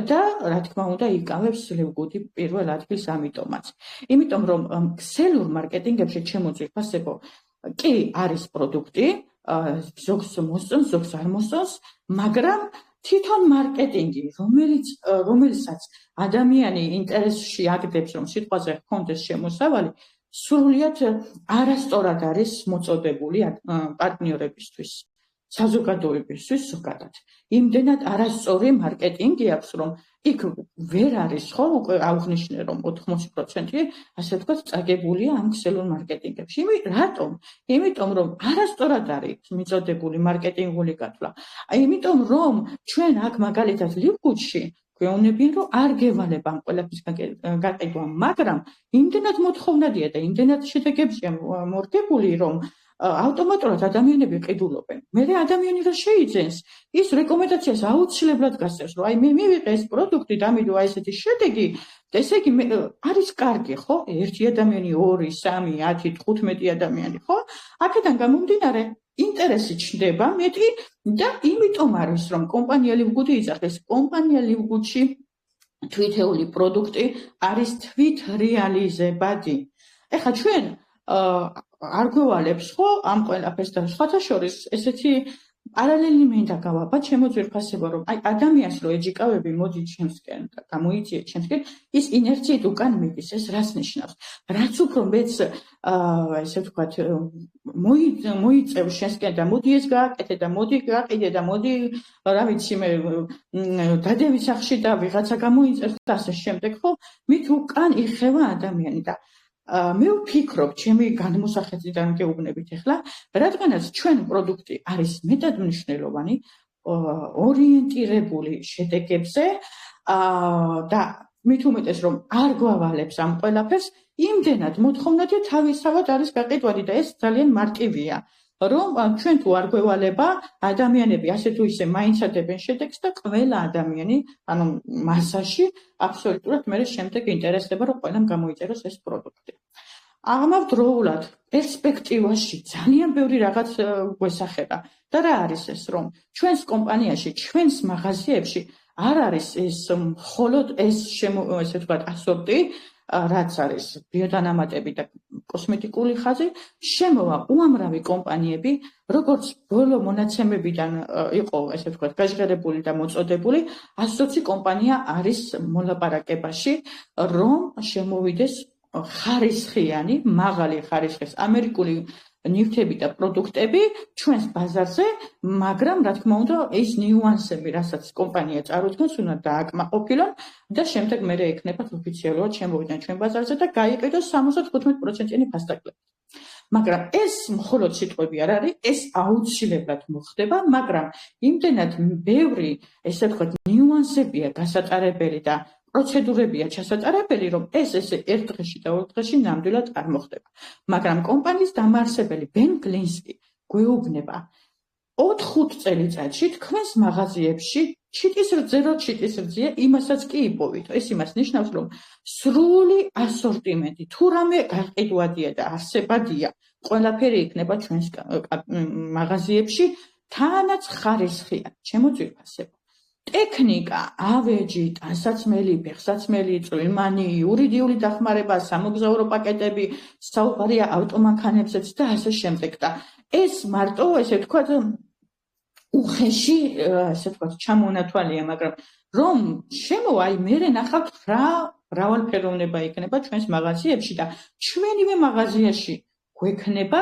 და რა თქმა უნდა იკავებს ლივგუდი პირველ ადგილს ამიტომაც. იმიტომ რომ ქსელურ მარკეტინგებში ჩემო ძვირფასებო კი არის პროდუქტი, ზოგს მოსწონს, ზოგს არ მოსწონს, მაგრამ თვითონ მარკეტინგი, რომელსაც ადამიანი ინტერესში აგდებს, რომ სიტყვაზე ჰქონდეს შემოსავალი, სრულიად არასწორად არის მოწოდებული პარტნიორებისთვის, საზოგადოებისთვის ზოგადად. იმდენად არასწორი მარკეტინგი აქვს, რომ იქ ვერ არის, ხო, უკვე აღნიშნე, რომ 80% ასე ვთქვათ, წაგებულია ამ ქსელურ მარკეტინგებში. რატომ? იმიტომ, რომ არასწორად არის მიწოდებული მარკეტინგული გათვლა. იმიტომ, რომ ჩვენ აქ მაგალითად ლივგუდში გვეუბნებიან, რომ არ გევალებ ამ ყველაფრის გაყიდვა, მაგრამ იმდენად მოთხოვნადია და იმდენად შედეგებია მორგებული, რომ ავტომატურად ადამიანები ყიდულობენ. მერე ადამიანი რა შეიძენს, ის რეკომენდაციას აუცილებლად გასცემს, რომ აი მე მივიღე ეს პროდუქტი, დამიდო ესეთი შედეგი, ესე იგი არის კარგი, ხო? ერთი ადამიანი, 2, 3, 10, 15 ადამიანი, ხო? აქედან გამომდინარე ინტერესი ჩნდება მეტი და იმიტომ არის, რომ კომპანია ლივგუდი იძახეს, კომპანია ლივგუდში თვითეული პროდუქტი არის თვით რეალიზებადი. ეხლა ჩვენ არ გვევალებს, ხო, ამ ყველაფერს და სხვათა შორის ესეთი პარალელი მინდა გავაბა, ჩემო ძვირფასებო, რომ აი ადამიანს რო ეჯიკავები, მოდი ჩემსკენ და გამოიწიე ჩემსკენ, ის ინერციით უკან მიდის, ეს რას ნიშნავს? რაც უფრო მეც ესე ვთქვათ, მოიწევ შენსკენ და მოდი ეს გააკეთე და მოდი გაყიდე და მოდი, რა ვიცი მე, დადევი სახში და ვიღაცა გამოიწევს და ასე შემდეგ, ხო? მით უკან იხევა ადამიანი და მე ვფიქრობ, ჩემი განმოსახედიდან გეუბნებით ახლა, რადგანაც ჩვენ პროდუქტი არის მეტად მნიშვნელოვანი, ორიენტირებული შედეგებზე და მით უმეტეს რომ არ გვავალებს ამ ყველაფერს, იმდენად მოთხოვნადია თავისთავად არის გაყიდვადი და ეს ძალიან მარტივია. რომ ჩვენ თუ არ გვევალება, ადამიანები ასე თუ ისე მაინც ადებენ შედეგს და ყველა ადამიანი, ანუ მასაში აბსოლუტურად მე შემდეგ ინტერესდება, რომ ყველამ გამოიწეროს ეს პროდუქტი. ამავდროულად პერსპექტივაში ძალიან ბევრი რაღაც გვესახება და რა არის ეს, რომ ჩვენს კომპანიაში, ჩვენს მაღაზიებში არ არის ეს მხოლოდ ეს ესე ვთქვათ ასორტი, რაც არის ბიოდანამატები და კოსმეტიკული ხაზი, შემოვა უამრავი კომპანიები, როგორც ბოლო მონაცემებიდან იყო, ესე ვთქვათ, გაჟღერებული და მოწოდებული, 120 კომპანია არის მოლაპარაკებაში, რომ შემოვიდეს ხარისხიანი, მაღალი ხარისხის ამერიკული ნივთები და პროდუქტები ჩვენს ბაზარზე, მაგრამ რა თქმა უნდა, ეს ნიუანსები, რასაც კომპანია წარუდგენს, უნდა დააკმაყოფილონ და შემდეგ მერე ექნებათ ოფიციალურად შემოვიდნენ ჩვენ ბაზარზე და გაიყიდოს 75%-იანი ფასდაკლებით. მაგრამ ეს მხოლოდ სიტყვები არ არის, ეს აუცილებლად მოხდება, მაგრამ იმდენად ბევრი, ესე ვთქვათ, ნიუანსებია გასატარებელი და პროცედურებია ჩასატარებელი, რომ ეს ერთ დღეში და ორ დღეში ნამდვილად არ მოხდება. მაგრამ კომპანიის დამაარსებელი ბენ გლინსკი გვეუბნება 4-5 წელიწადში თქვენს მაღაზიებში ჩიტის რძეა, იმასაც კი იპოვით. ეს იმას ნიშნავს, რომ სრული ასორტიმენტი, თუ რამე გაყიდვადია და არსებადია, ყველაფერი იქნება ჩვენს მაღაზიებში, თანაც ხარისხიან, ჩემო ძვირფასებო. ტექნიკა, ავეჯი, ტანსაცმელი, ფეხსაცმელი, წვრილმანი, იურიდიული დახმარება, სამოგზაურო პაკეტები, საუბარია ავტომანქანებზეც და ასე შემდეგ. და ეს მარტო, ესე ვთქვათ, უხეში, ასე ვთქვათ, ჩამონათვალია, მაგრამ რომ შემოვა, აი მე ნახავთ რა მრავალფეროვნება იქნება ჩვენს მაღაზიებში და ჩვენივე მაღაზიაში გვექნება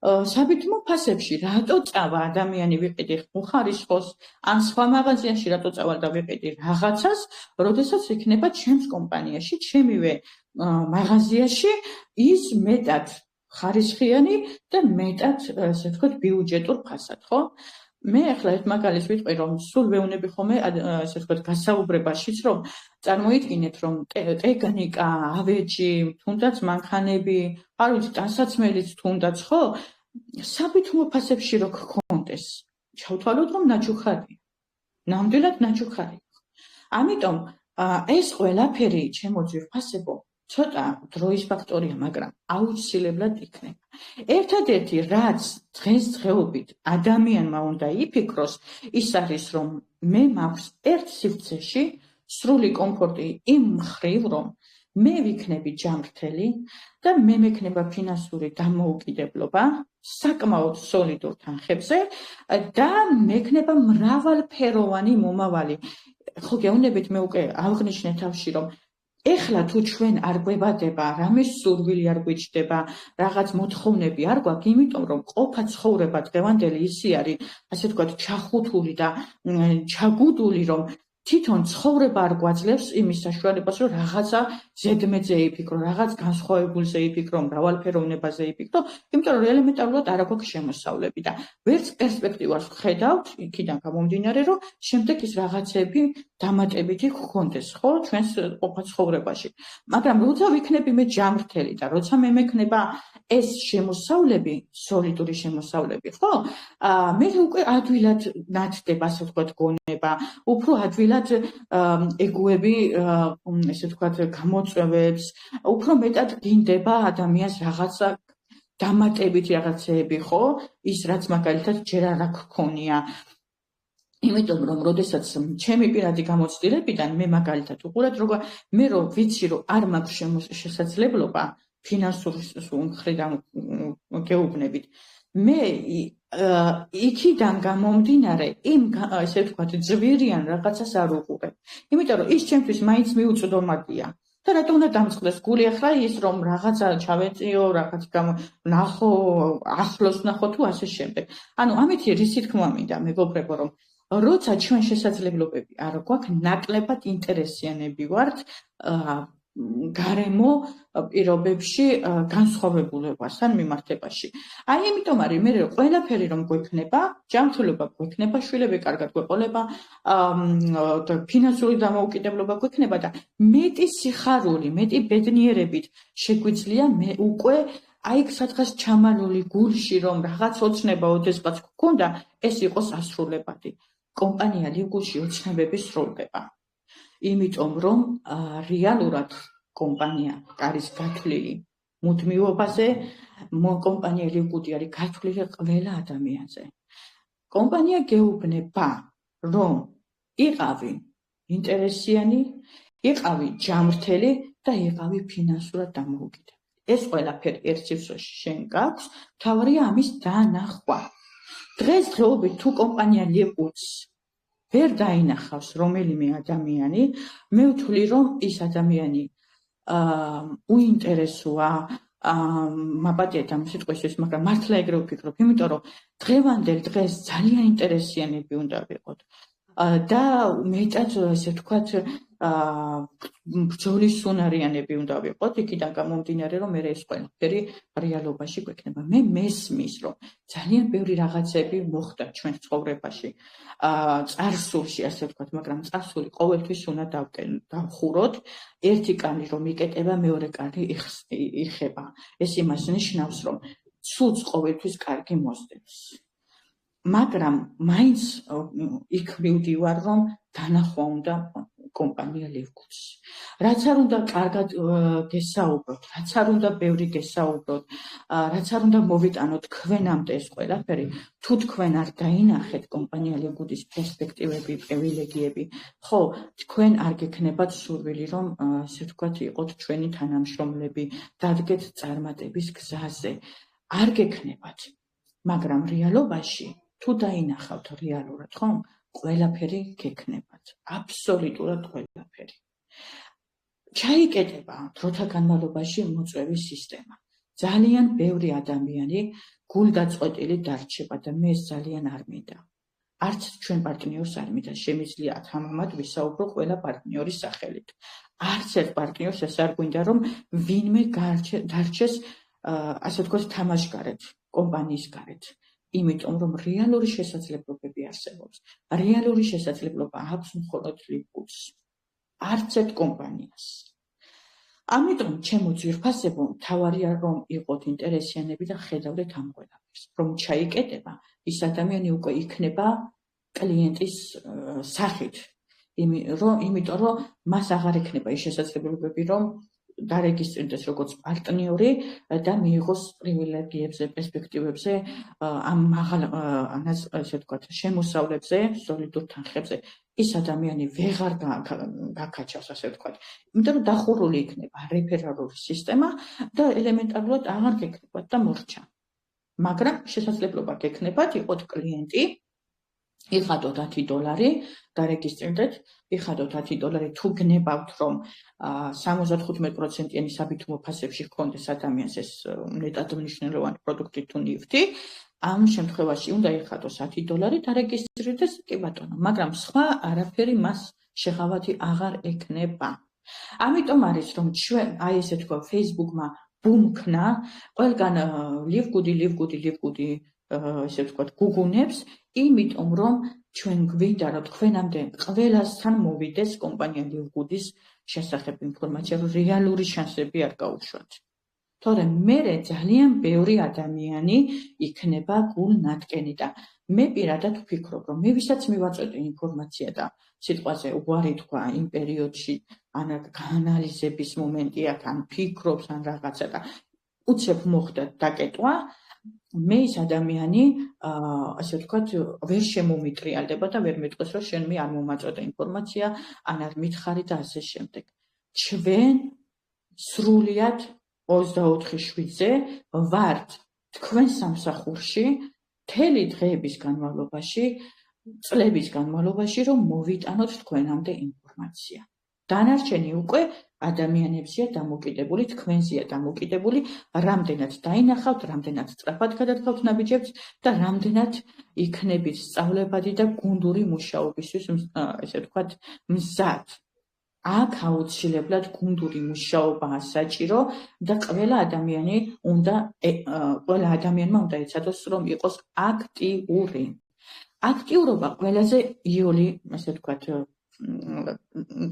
საბითმო ფასებში, რატო წავა ადამიანი ვიყიდი ხუხარისხოს, ან სხვა მაღაზიაში რატო წავალ და ვიყიდი რაღაცას, როდესაც იქნება ჩემს კომპანიაში, ჩემივე მაღაზიაში ის მეტად ხარისხიანი და მეტად, ასე ვთქვათ, ბიუჯეტურ ფასად, ხო? მე ახლა ერთ მაგალითს ვიტყვი, რომ სულ ვეუნები ხოლმე, ასე ვთქვათ, გასაუბრებაშიც, რომ წარმოიდგინეთ, რომ ტექნიკა, ავეჯი, თუნდაც მანქანები, არ ვიცი, ტანსაცმელიც თუნდაც, ხო? საბითმო ფასებში რო გქონდეს, ჩავთვალოთ, რომ ნაჩუქარია. ნამდვილად ნაჩუქარია. ამიტომ ეს ყველაფერი, ჩემო ძვირფასებო, ცოტა დროის ფაქტორია, მაგრამ აუცილებლად იქნება. ერთადერთი, რაც დღესდღეობით ადამიანმა უნდა იფიქროს, ის არის, რომ მე მაქვს ერთ სივრცეში სრული კომფორტი იმ მხრივ, რომ მე ვიქნები ჯანმრთელი და მე მექნება ფინანსური დამოუკიდებლობა საკმაოდ სოლიდურ თანხებზე და მექნება მრავალფეროვანი მომავალი. ხო გეუბნებით, მე უკვე აღნიშნე თავში, რომ ეხლა თუ ჩვენ არ გვებადება, რამე სურვილი არ გვიჩნდება, რაღაც მოთხოვნები არ გვაქვს, იმიტომ რომ ყოფა ცხოვრება დღევანდელი ისი არის, ასე ვთქვათ, ჩახუთული და ჩაგუდული, რომ თვითონ ცხოვრება არ გვაძლევს იმის საშუალებას, რომ რაღაცა ზედმეტზე იფიქრო, რაღაც განსხვავებულზე იფიქრო, მრავალფეროვნებაზე იფიქრო, იმიტომ რომ ელემენტარულად არ აქვს შემოსავლები და ვერც პერსპექტივას ვხედავთ, იქიდან გამომდინარე, რომ შემდეგ ის რაღაცები დამატებითი გქონდეს, ხო, ჩვენს ყოფა ცხოვრებაში. მაგრამ როცა ვიქნები მე ჯანმრთელი და როცა მე მექნება ეს შემოსავლები, სოლიდური შემოსავლები, ხო? მე უკვე ადვილად ნათდება, ასე ვთქვათ, გონება, უფრო ადვილად ეგუები, ესე ვთქვათ, გამოწვევებს, უფრო მეტად გინდება ადამიანს რაღაცა დამატებითი რაღაცეები, ხო? ის რაც მაგალითად ჯერ არ გქონია. იმიტომ რომ როდესაც ჩემი პირადი გამოცდილებიდან მე მაგალითად უყურეთ, როგორ მე რო ვიცი, რომ არ მაქვს შესაძლებლობა ფინანსური მხრიდან გეუბნებით, მე იქიდან გამომდინარე იმ ესე ვთქვათ ძვირიან რაღაცას არ უყურებ. იმიტომ რომ ის ჩემთვის მაინც მიუწვდომადია. და რატო უნდა დამწყდეს გული ახლა ის რომ რაღაცა ჩავეწიო, რაღაც ნახო, ახლოს ნახო თუ ასე შემდეგ. ანუ ამით რისი თქმა მინდა მეგობრებო, რომ როცა ჩვენ შესაძლებლობები არ გვაქვს, ნაკლებად ინტერესიანები ვართ გარემო პირობებში განსხვავებულებასთან მიმართებაში. აი იმიტომ არის მე ყველაფერი რომ გვექნება, ჯანმრთელობა გვექნება, შვილები კარგად გვეყოლება, ფინანსური დამოუკიდებლობა გვექნება და მეტი სიხარული, მეტი ბედნიერებით შეგვიძლია მე უკვე აი სადღაც ჩამალული გულში რომ რაღაც ოცნება ოდესღაც გქონდა, ეს იყოს ასრულებადი. კომპანია ლიგულში ოცნებები სრულდება. იმიტომ რომ რეალურად კომპანია არის გათვლილი მუდმივობაზე, კომპანია ლიგუდი არის გათვლილი ყველა ადამიანზე. კომპანია გეუბნება, რომ იყავი ინტერესიანი, იყავი ჯანმრთელი და იყავი ფინანსურად დამოუკიდებელი. ეს ყველაფერი ერთ სივრცეში შენ გაქვს, მთავარია ამის დანახვა. დღესდღეობით თუ კომპანია ლიგუდს ვერ დაინახავს რომელიმე ადამიანი, მე ვთვლი რომ ის ადამიანი უინტერესოა, მაპატიეთ ამ სიტყვისთვის, მაგრამ მართლა ეგრე ვფიქრობ, იმიტომ რომ დღევანდელ დღეს ძალიან ინტერესიანები უნდა ვიყოთ. და მეტად ესე ვთქვათ ბრძოლის უნარიანები უნდა ვიყოთ, იქიდან გამომდინარე, რომ მე ეს ყველაფერი რეალობაში გვექნება. მე მესმის, რომ ძალიან ბევრი რაღაცები მოხდა ჩვენ ცხოვრებაში, წარსულში, ასე ვთქვათ, მაგრამ წარსული ყოველთვის უნდა დავხუროთ. ერთი კანი რომ იკეტება, მეორე კანი იხება. ეს იმას ნიშნავს, რომ ცუდს ყოველთვის კარგი მოსდევს. მაგრამ მაინც იქ მივდივარ, რომ დანახვა უნდა კომპანია ლივგუდს. რაც არ უნდა კარგად გესაუბროთ, რაც არ უნდა ბევრი გესაუბროთ, რაც არ უნდა მოვიტანოთ თქვენამდე ეს ყველაფერი, თუ თქვენ არ დაინახეთ კომპანია ლივგუდის პერსპექტივები, პრივილეგიები, ხო, თქვენ არ გექნებათ სურვილი, რომ ასე ვთქვათ, იყოთ ჩვენი თანამშრომლები, დადგეთ წარმატების გზაზე. არ გექნებათ, მაგრამ რეალობაში თუ დაინახავთ რეალურად, ხომ? ყველაფერი გექნებათ, აბსოლუტურად ყველაფერი. ჩაიკეტება დროთა განმავლობაში მოწვევის სისტემა. ძალიან ბევრი ადამიანი გულდაწყვეტილი დარჩება და მე ეს ძალიან არ მინდა. არც ჩვენ პარტნიორს არ მინდა, შემიძლია თამამად ვისაუბრო ყველა პარტნიორის სახელით. არც ერთ პარტნიორს ეს არ გვინდა, რომ ვინმე დარჩეს, ასე ვთქვათ, თამაშგარეთ, კომპანიის გარეთ. იმიტომ რომ რეალური შესაძლებლობები არსებობს. რეალური შესაძლებლობა აქვს მხოლოდ ლივგუდს. არც ერთ კომპანიას. ამიტომ ჩემო ძვირფასებო, მთავარია რომ იყოთ ინტერესიანები და ხედავდეთ ამ ყველაფერს. რომ ჩაიკეტება, ის ადამიანი უკვე იქნება კლიენტის სახით. იმიტომ რომ მას აღარ ექნება ის შესაძლებლობები, რომ დარეგისტრირდეს როგორც პარტნიორი და მიიღოს პრივილეგიებზე, პერსპექტივებზე, ამ მაღალ, ასე ვთქვათ, შემოსავლებზე, სოლიდურ თანხებზე. ის ადამიანი ვეღარ გაქაჩავს, ასე ვთქვათ. იმიტომ რომ დახურული იქნება რეფერალური სისტემა და ელემენტარულად აღარ გექნებათ და მორჩა. მაგრამ შესაძლებლობა გექნებათ, იყოთ კლიენტი, იხადოთ $10 დარეგისტრირდეთ, იხადოთ $10 თუ გნებავთ, რომ 75%-იანი საბითუმო ფასებში ჰქონდეს ადამიანს ეს ნეტად მნიშვნელოვანი პროდუქტი თუ ნივთი, ამ შემთხვევაში უნდა იხადოს $10 დარეგისტრირდეს, კი ბატონო, მაგრამ სხვა არაფერი მას შეღავათი აღარ ექნება. ამიტომ არის, რომ ჩვენ, აი ესე თქვა, Facebook-მა ბუმქნა, ყველგან ლივგუდი, ესე ვთქვათ, გუგუნებს, იმიტომ რომ ჩვენ გვინდა, რომ თქვენამდე ყველასთან მოვიდეს კომპანია ლივგუდის შესახებ ინფორმაცია, რომ რეალური შანსები არ გაუშვათ. თორემ მერე ძალიან ბევრი ადამიანი იქნება გულნათკენი და მე პირადად ვფიქრობ, რომ მე ვისაც მივაწვდე ინფორმაცია და სიტყვაზე უარი თქვა იმ პერიოდში, ან გაანალიზების მომენტი აქ, ან ფიქრობს, ან რაღაცა და უცებ მოხდა დაკეტვა, მე ის ადამიანი, ასე ვთქვათ, ვერ შემომიტრიალდება და ვერ მეტყვის, რომ შენ მე არ მომაწვდე ინფორმაცია, ან არ მითხარი და ასე შემდეგ. ჩვენ სრულიად 24/7-ზე ვართ თქვენ სამსახურში, მთელი დღეების განმავლობაში, წლების განმავლობაში, რომ მოვიტანოთ თქვენამდე ინფორმაცია. დანარჩენი უკვე ადამიანებზეა დამოკიდებული, თქვენზეა დამოკიდებული, რამდენად დაინახავთ, რამდენად სწრაფად გადადგავთ ნაბიჯებს და რამდენად იქნებით სწავლებადი და გუნდური მუშაობისთვის, ესე ვთქვათ, მზად. აქ აუცილებლად გუნდური მუშაობაა საჭირო და ყველა ადამიანმა უნდა ეცადოს, რომ იყოს აქტიური. აქტიურობა ყველაზე იოლი, ასე ვთქვათ,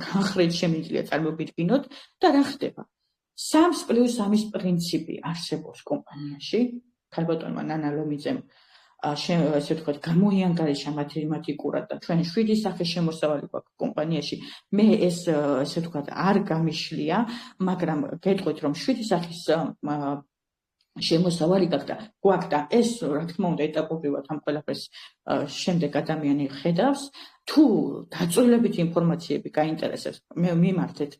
განხრით შემიძლია წარმოვიდგინოთ და რა ხდება. 3+3 პრინციპი არსებობს კომპანიაში, ქალბატონმა ნანა ლომიძემ ესე ვთქვათ, გამოიანგარიშა მათემატიკურად და ჩვენ 7 სახის შემოსავალი გვაქვს კომპანიაში. მე ეს ესე ვთქვათ არ გამიშლია, მაგრამ გეტყვით, რომ 7 სახის შემოსავალი გვაქვს და ეს რა თქმა უნდა ეტაპობრივად ამ ყველაფერს შემდეგ ადამიანი ხედავს. თუ დაწვრილებითი ინფორმაციები გაინტერესებს, მიმართეთ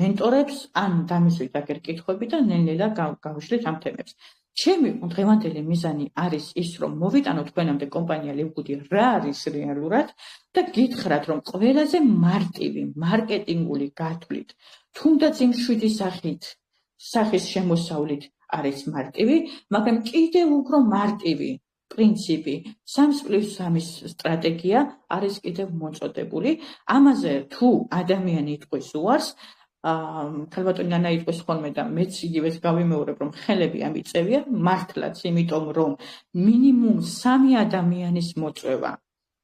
მენტორებს ან დამისვით აქ კითხვები და ნელ-ნელა გავშლით ამ თემებს. ჩემი დღევანდელი მიზანი არის ის, რომ მოვიტანოთ თქვენამდე კომპანია ლივგუდი რა არის რეალურად და გითხრათ, რომ ყველაზე მარტივი მარკეტინგული გათვლით, თუნდაც იმ 7 სახის შემოსავლით არის მარტივი, მაგრამ კიდევ უფრო მარტივი პრინციპი 3+3 სტრატეგია არის კიდევ მოწოდებული. ამაზე თუ ადამიანი იტყვის უარს, ქალბატონი ნანა იტყვის ხოლმე და მეც იგივეს გავიმეორებ, რომ ხელები ამიწევია, მართლაც, იმიტომ რომ მინიმუმ 3 ადამიანის მოწვევა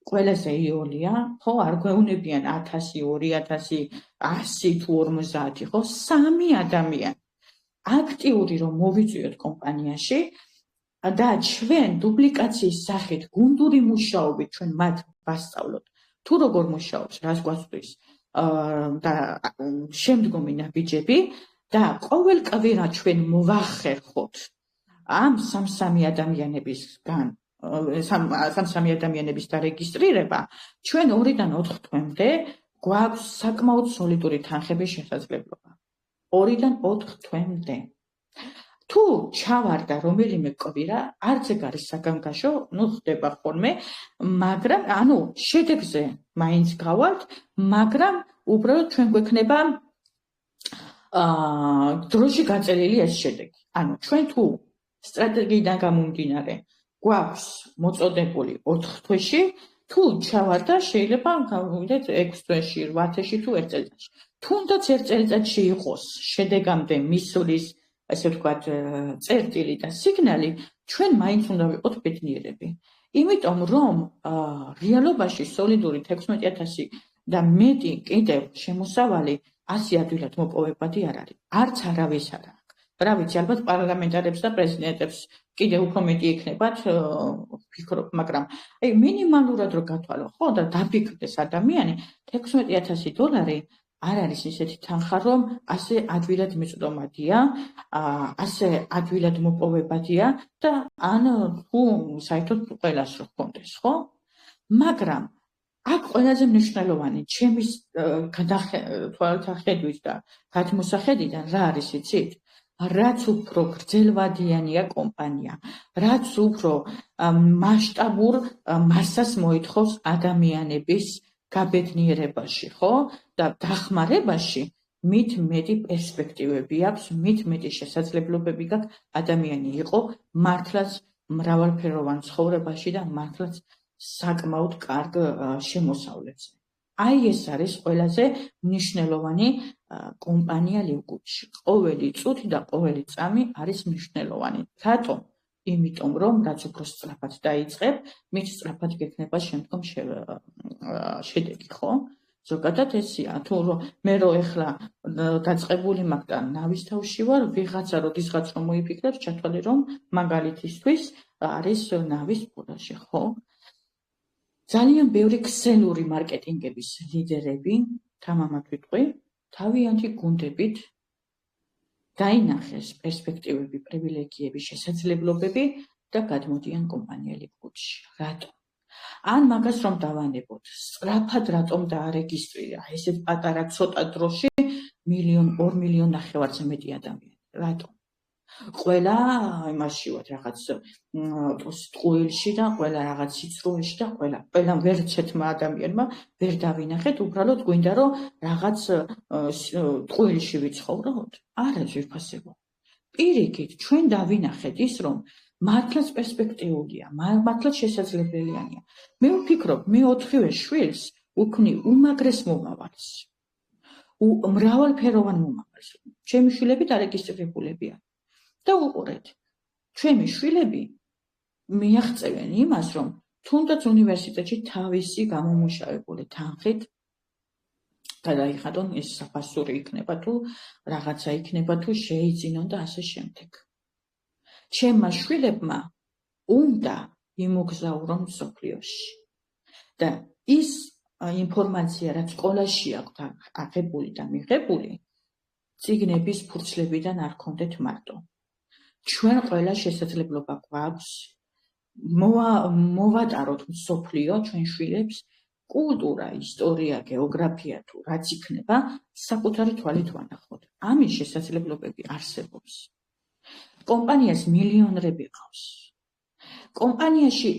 ყველაზე იოლია, ხო, არ გვეუბნებიან 1000, 2000, 100 თუ 50, ხო, 3 ადამიანი. აქტიური რომ მოვიწვიოთ კომპანიაში და ჩვენ დუპლიკაციის სახით, გუნდური მუშაობით ჩვენ მათ ვასწავლოთ, თუ როგორ მუშაობს, რას გვასწრის და შემდგომი ნაბიჯები და ყოველ კვირა ჩვენ მოვახერხოთ ამ 3 ადამიანებისგან 3 ადამიანების დარეგისტრირება, ჩვენ 2-დან 4 თვემდე გვაქვს საკმაოდ სოლიდური თანხების შესაძლებლობა. 2-დან 4 თვემდე. თუ ჩავარდა რომელიმე კვირა, არც ეგ არის საგანგაშო, ხდება ხოლმე, მაგრამ შედეგზე მაინც გავალთ, მაგრამ უბრალოდ ჩვენ გვექნება დროში გაწელილი ეს შედეგი. ჩვენ თუ სტრატეგიიდან გამომდინარე გვაქვს მოწოდებული 4 თვეში, თუ ჩავარდა შეიძლება გავიდეთ 6 თვეში, 8 თვეში თუ 1 წელიწადში. თუნდაც 1 წელიწადში იყოს შედეგამდე მისვლის, ასე ვთქვათ, წერტილი და სიგნალი, ჩვენ მაინც უნდა ვიყოთ ბედნიერები. იმიტომ რომ რეალობაში სოლიდური 16,000 და მეტი კიდევ შემოსავალი 100 ადვილად მოპოვებადი არ არის. არც არავის არ აქვს. რა ვიცი, ალბათ პარლამენტარებს და პრეზიდენტებს კიდევ უფრო მეტი იქნებათ, ვფიქრობ, მაგრამ მინიმალურად რო გათვალო, ხო, და დაფიქრდეს ადამიანი, $16,000 არ არის ისეთი თანხა, რომ ასე ადვილად მიწვდომადია, ასე ადვილად მოპოვებადია და თუ საერთოდ ყველას რო ჰქონდეს, ხო? მაგრამ აქ ყველაზე მნიშვნელოვანი ჩემი თვალთახედვით და გადმოსახედიდან რა არის, იცით? რაც უფრო გრძელვადიანია კომპანია, რაც უფრო მასშტაბურ მასას მოითხოვს ადამიანების გაბედნიერებაში, ხო? და დახმარებაში მით მეტი პერსპექტივები აქვს, მით მეტი შესაძლებლობები გაქვს ადამიანი იყო მართლაც მრავალფეროვან ცხოვრებაში და მართლაც საკმაოდ კარგ შემოსავლებზე. ეს არის ყველაზე მნიშვნელოვანი კომპანია ლივგუდში. ყოველი წუთი და ყოველი წამი არის მნიშვნელოვანი. რატომ? იმიტომ რომ რაც უფრო სწრაფად დაიწყებ, მით სწრაფად გექნება შემდგომ შედეგი, ხო? ზოგადად ესია, თუ მე რო ეხლა დაწყებული მაქვს და ნავის თავში ვარ, ვიღაცა როდისღაც რომ მოიფიქრებს, ჩათვალე რომ მაგალითისთვის არის ნავის ბუდაში, ხო? ძალიან ბევრი ქსელური მარკეტინგების ლიდერები, თამამად ვიტყვი, თავიანთი გუნდებით დაინახეს პერსპექტივები, პრივილეგიები, შესაძლებლობები და გადმოდიან კომპანია ლივგუდში. რატომ? ან მაგას რომ დავანებოთ, სწრაფად რატომ დაარეგისტრირა ესეთ პატარა ცოტა დროში 1,2 მილიონზე მეტი ადამიანი. რატომ? ყველა იმაში ვარ რაღაც ტყუილში და ყველა რაღაც სიცრუეში და ყველა ვერცერთმა ადამიანმა ვერ დავინახეთ, უბრალოდ გვინდა რომ რაღაც ტყუილში ვიცხოვროთ. არა ძვირფასებო. პირიქით, ჩვენ დავინახეთ ის რომ მართლაც პერსპექტიულია, მართლაც შესაძლებელია. მე ვფიქრობ, მე 4-ვე შვილს ვუქმნი უმაგრეს მომავალს. მრავალფეროვან მომავალს. ჩემი შვილები დარეგისტრირებულებია. და უყურეთ, ჩემი შვილები მიაღწევენ იმას, რომ თუნდაც უნივერსიტეტში თავისი გამომუშავებული თანხით გადაიხადონ ეს საფასური იქნება თუ რაღაცა იქნება თუ შეიძინონ და ასე შემდეგ. ჩემმა შვილებმა უნდა იმოგზაურონ მსოფლიოში. და ის ინფორმაცია, რაც სკოლაში აქვს აღებული და მიღებული, წიგნების ფურცლებიდან არ გქონდეთ მარტო. ჩვენ ყველა შესაძლებლობა გვაქვს მოვატაროთ მსოფლიო ჩვენ შვილებს კულტურა, ისტორია, გეოგრაფია თუ რაც იქნება, საკუთარი თვალით ვანახოთ. ამის შესაძლებლობები არსებობს. კომპანიას მილიონრები ყავს. კომპანიაში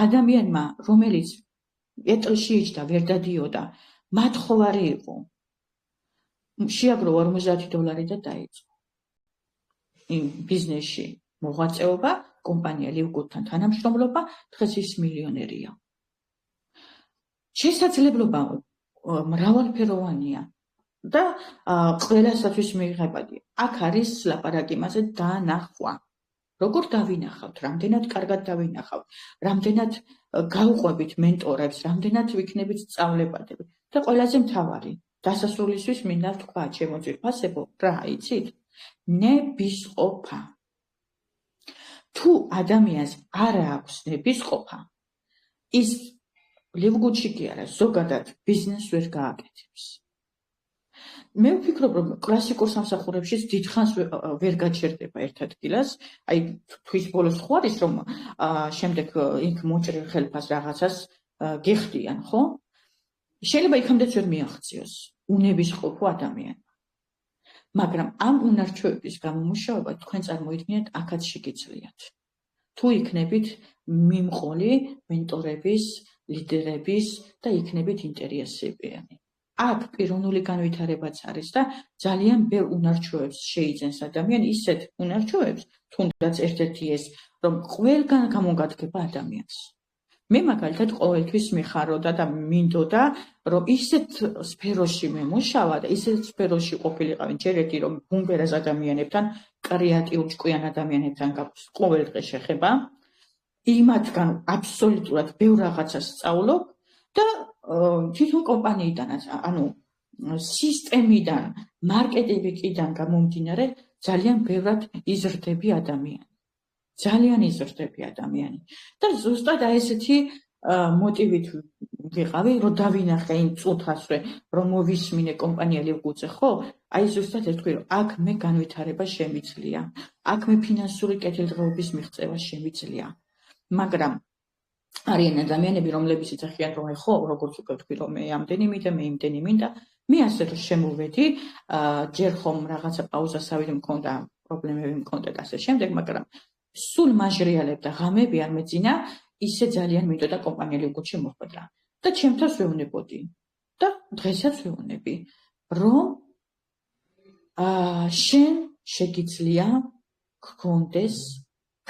ადამიანმა, რომელიც ეტლში იჯდა, ვერ დადიოდა, მათხოვარი იყო. შეაგროვა $50 და დაიწყო. იმ ბიზნესში მოღვაწეობა კომპანია ლივგუდთან თანამშრომლობა, დღეს ის მილიონერია. შესაძლებლობა მრავალფეროვანია და ყველასათვის მიიღებადი. აქ არის ლაპარაკი იმაზე დანახვა. როგორ დავინახავთ, რამდენად კარგად დავინახავთ, რამდენად გავყვებით მენტორებს, რამდენად ვიქნებით სწავლებადები და ყველაზე მთავარი დასასრულისთვის მინდა თქვა ჩემო ძვირფასებო, რა იცით? ნებისყოფა. თუ ადამიანს არ აქვს ნებისყოფა, ის ლივგუდში კი არა, ზოგადად ბიზნესს ვერ გააკეთებს. მე ვფიქრობ, რომ კლასიკურ სამსახურებშიც დიდხანს ვერ გაჩერდება ერთ ადგილას, აი თვის ბოლოს ხო არის, რომ შემდეგ იქ მოჭრილ ხელფას რაღაცას გიხდიან, ხო? შეიძლება იქამდეც ვერ მიაღწიოს უნებისყოფო ადამიანმა. მაგრამ ამ უნარჩვევების გამომუშავება თქვენ წარმოიდგინეთ, აქაც შეგიძლიათ. თუ იქნებით მიმყოლი მენტორების, ლიდერების და იქნებით ინტერესებიანი. აქ პიროვნული განვითარებაც არის და ძალიან ბევრ უნარჩვევებს შეიძენს ადამიანი, ისეთ უნარჩვევებს, თუნდაც ერთ-ერთი ეს, რომ ყველგან გამოგადგება ადამიანს. მე მაგალითად ყოველთვის მიხაროდა და მინდოდა, რომ ისეთ სფეროში მემუშავა და ისეთ სფეროში ყოფილიყავი, ჯერ ერთი რომ ბუმბერას ადამიანებთან, კრეატიულ ჭკვიან ადამიანებთან გაქვს ყოველ დღე შეხება, იმათგან აბსოლუტურად ბევრ რაღაცას სწავლობ და თვითონ კომპანიიდანაც, ანუ სისტემიდან, მარკეტინგიდან გამომდინარე, ძალიან ბევრად იზრდები ადამიანი. ძალიან იზრდები ადამიანი. და ზუსტად აი ესეთი მოტივით ვიყავი, რომ დავინახე იმ წუთას, რომ მოვისმინე კომპანია ლივგუდზე, ხო? აი ზუსტად ერთგვი, რომ აქ მე განვითარება შემიძლია. აქ მე ფინანსური კეთილდღეობის მიღწევა შემიძლია. მაგრამ არიან ადამიანები, რომლებიც იცახიან, რომ ხო, როგორც უკვე ვთქვი, რომ მე ამდენი მინდა, მე იმდენი მინდა, მე ასე რომ შემოვედი, ჯერ ხომ რაღაცა პაუზასავით მქონდა, პრობლემები მქონდა და ასე შემდეგ, მაგრამ სულ მაჟრიალებ და ღამები არ მეძინა, ისე ძალიან მინდოდა კომპანია ლივგუდში მოხვედრა. და ჩემთავს ვეუბნებოდი და დღესაც ვეუბნები, რომ შენ შეგიძლია გქონდეს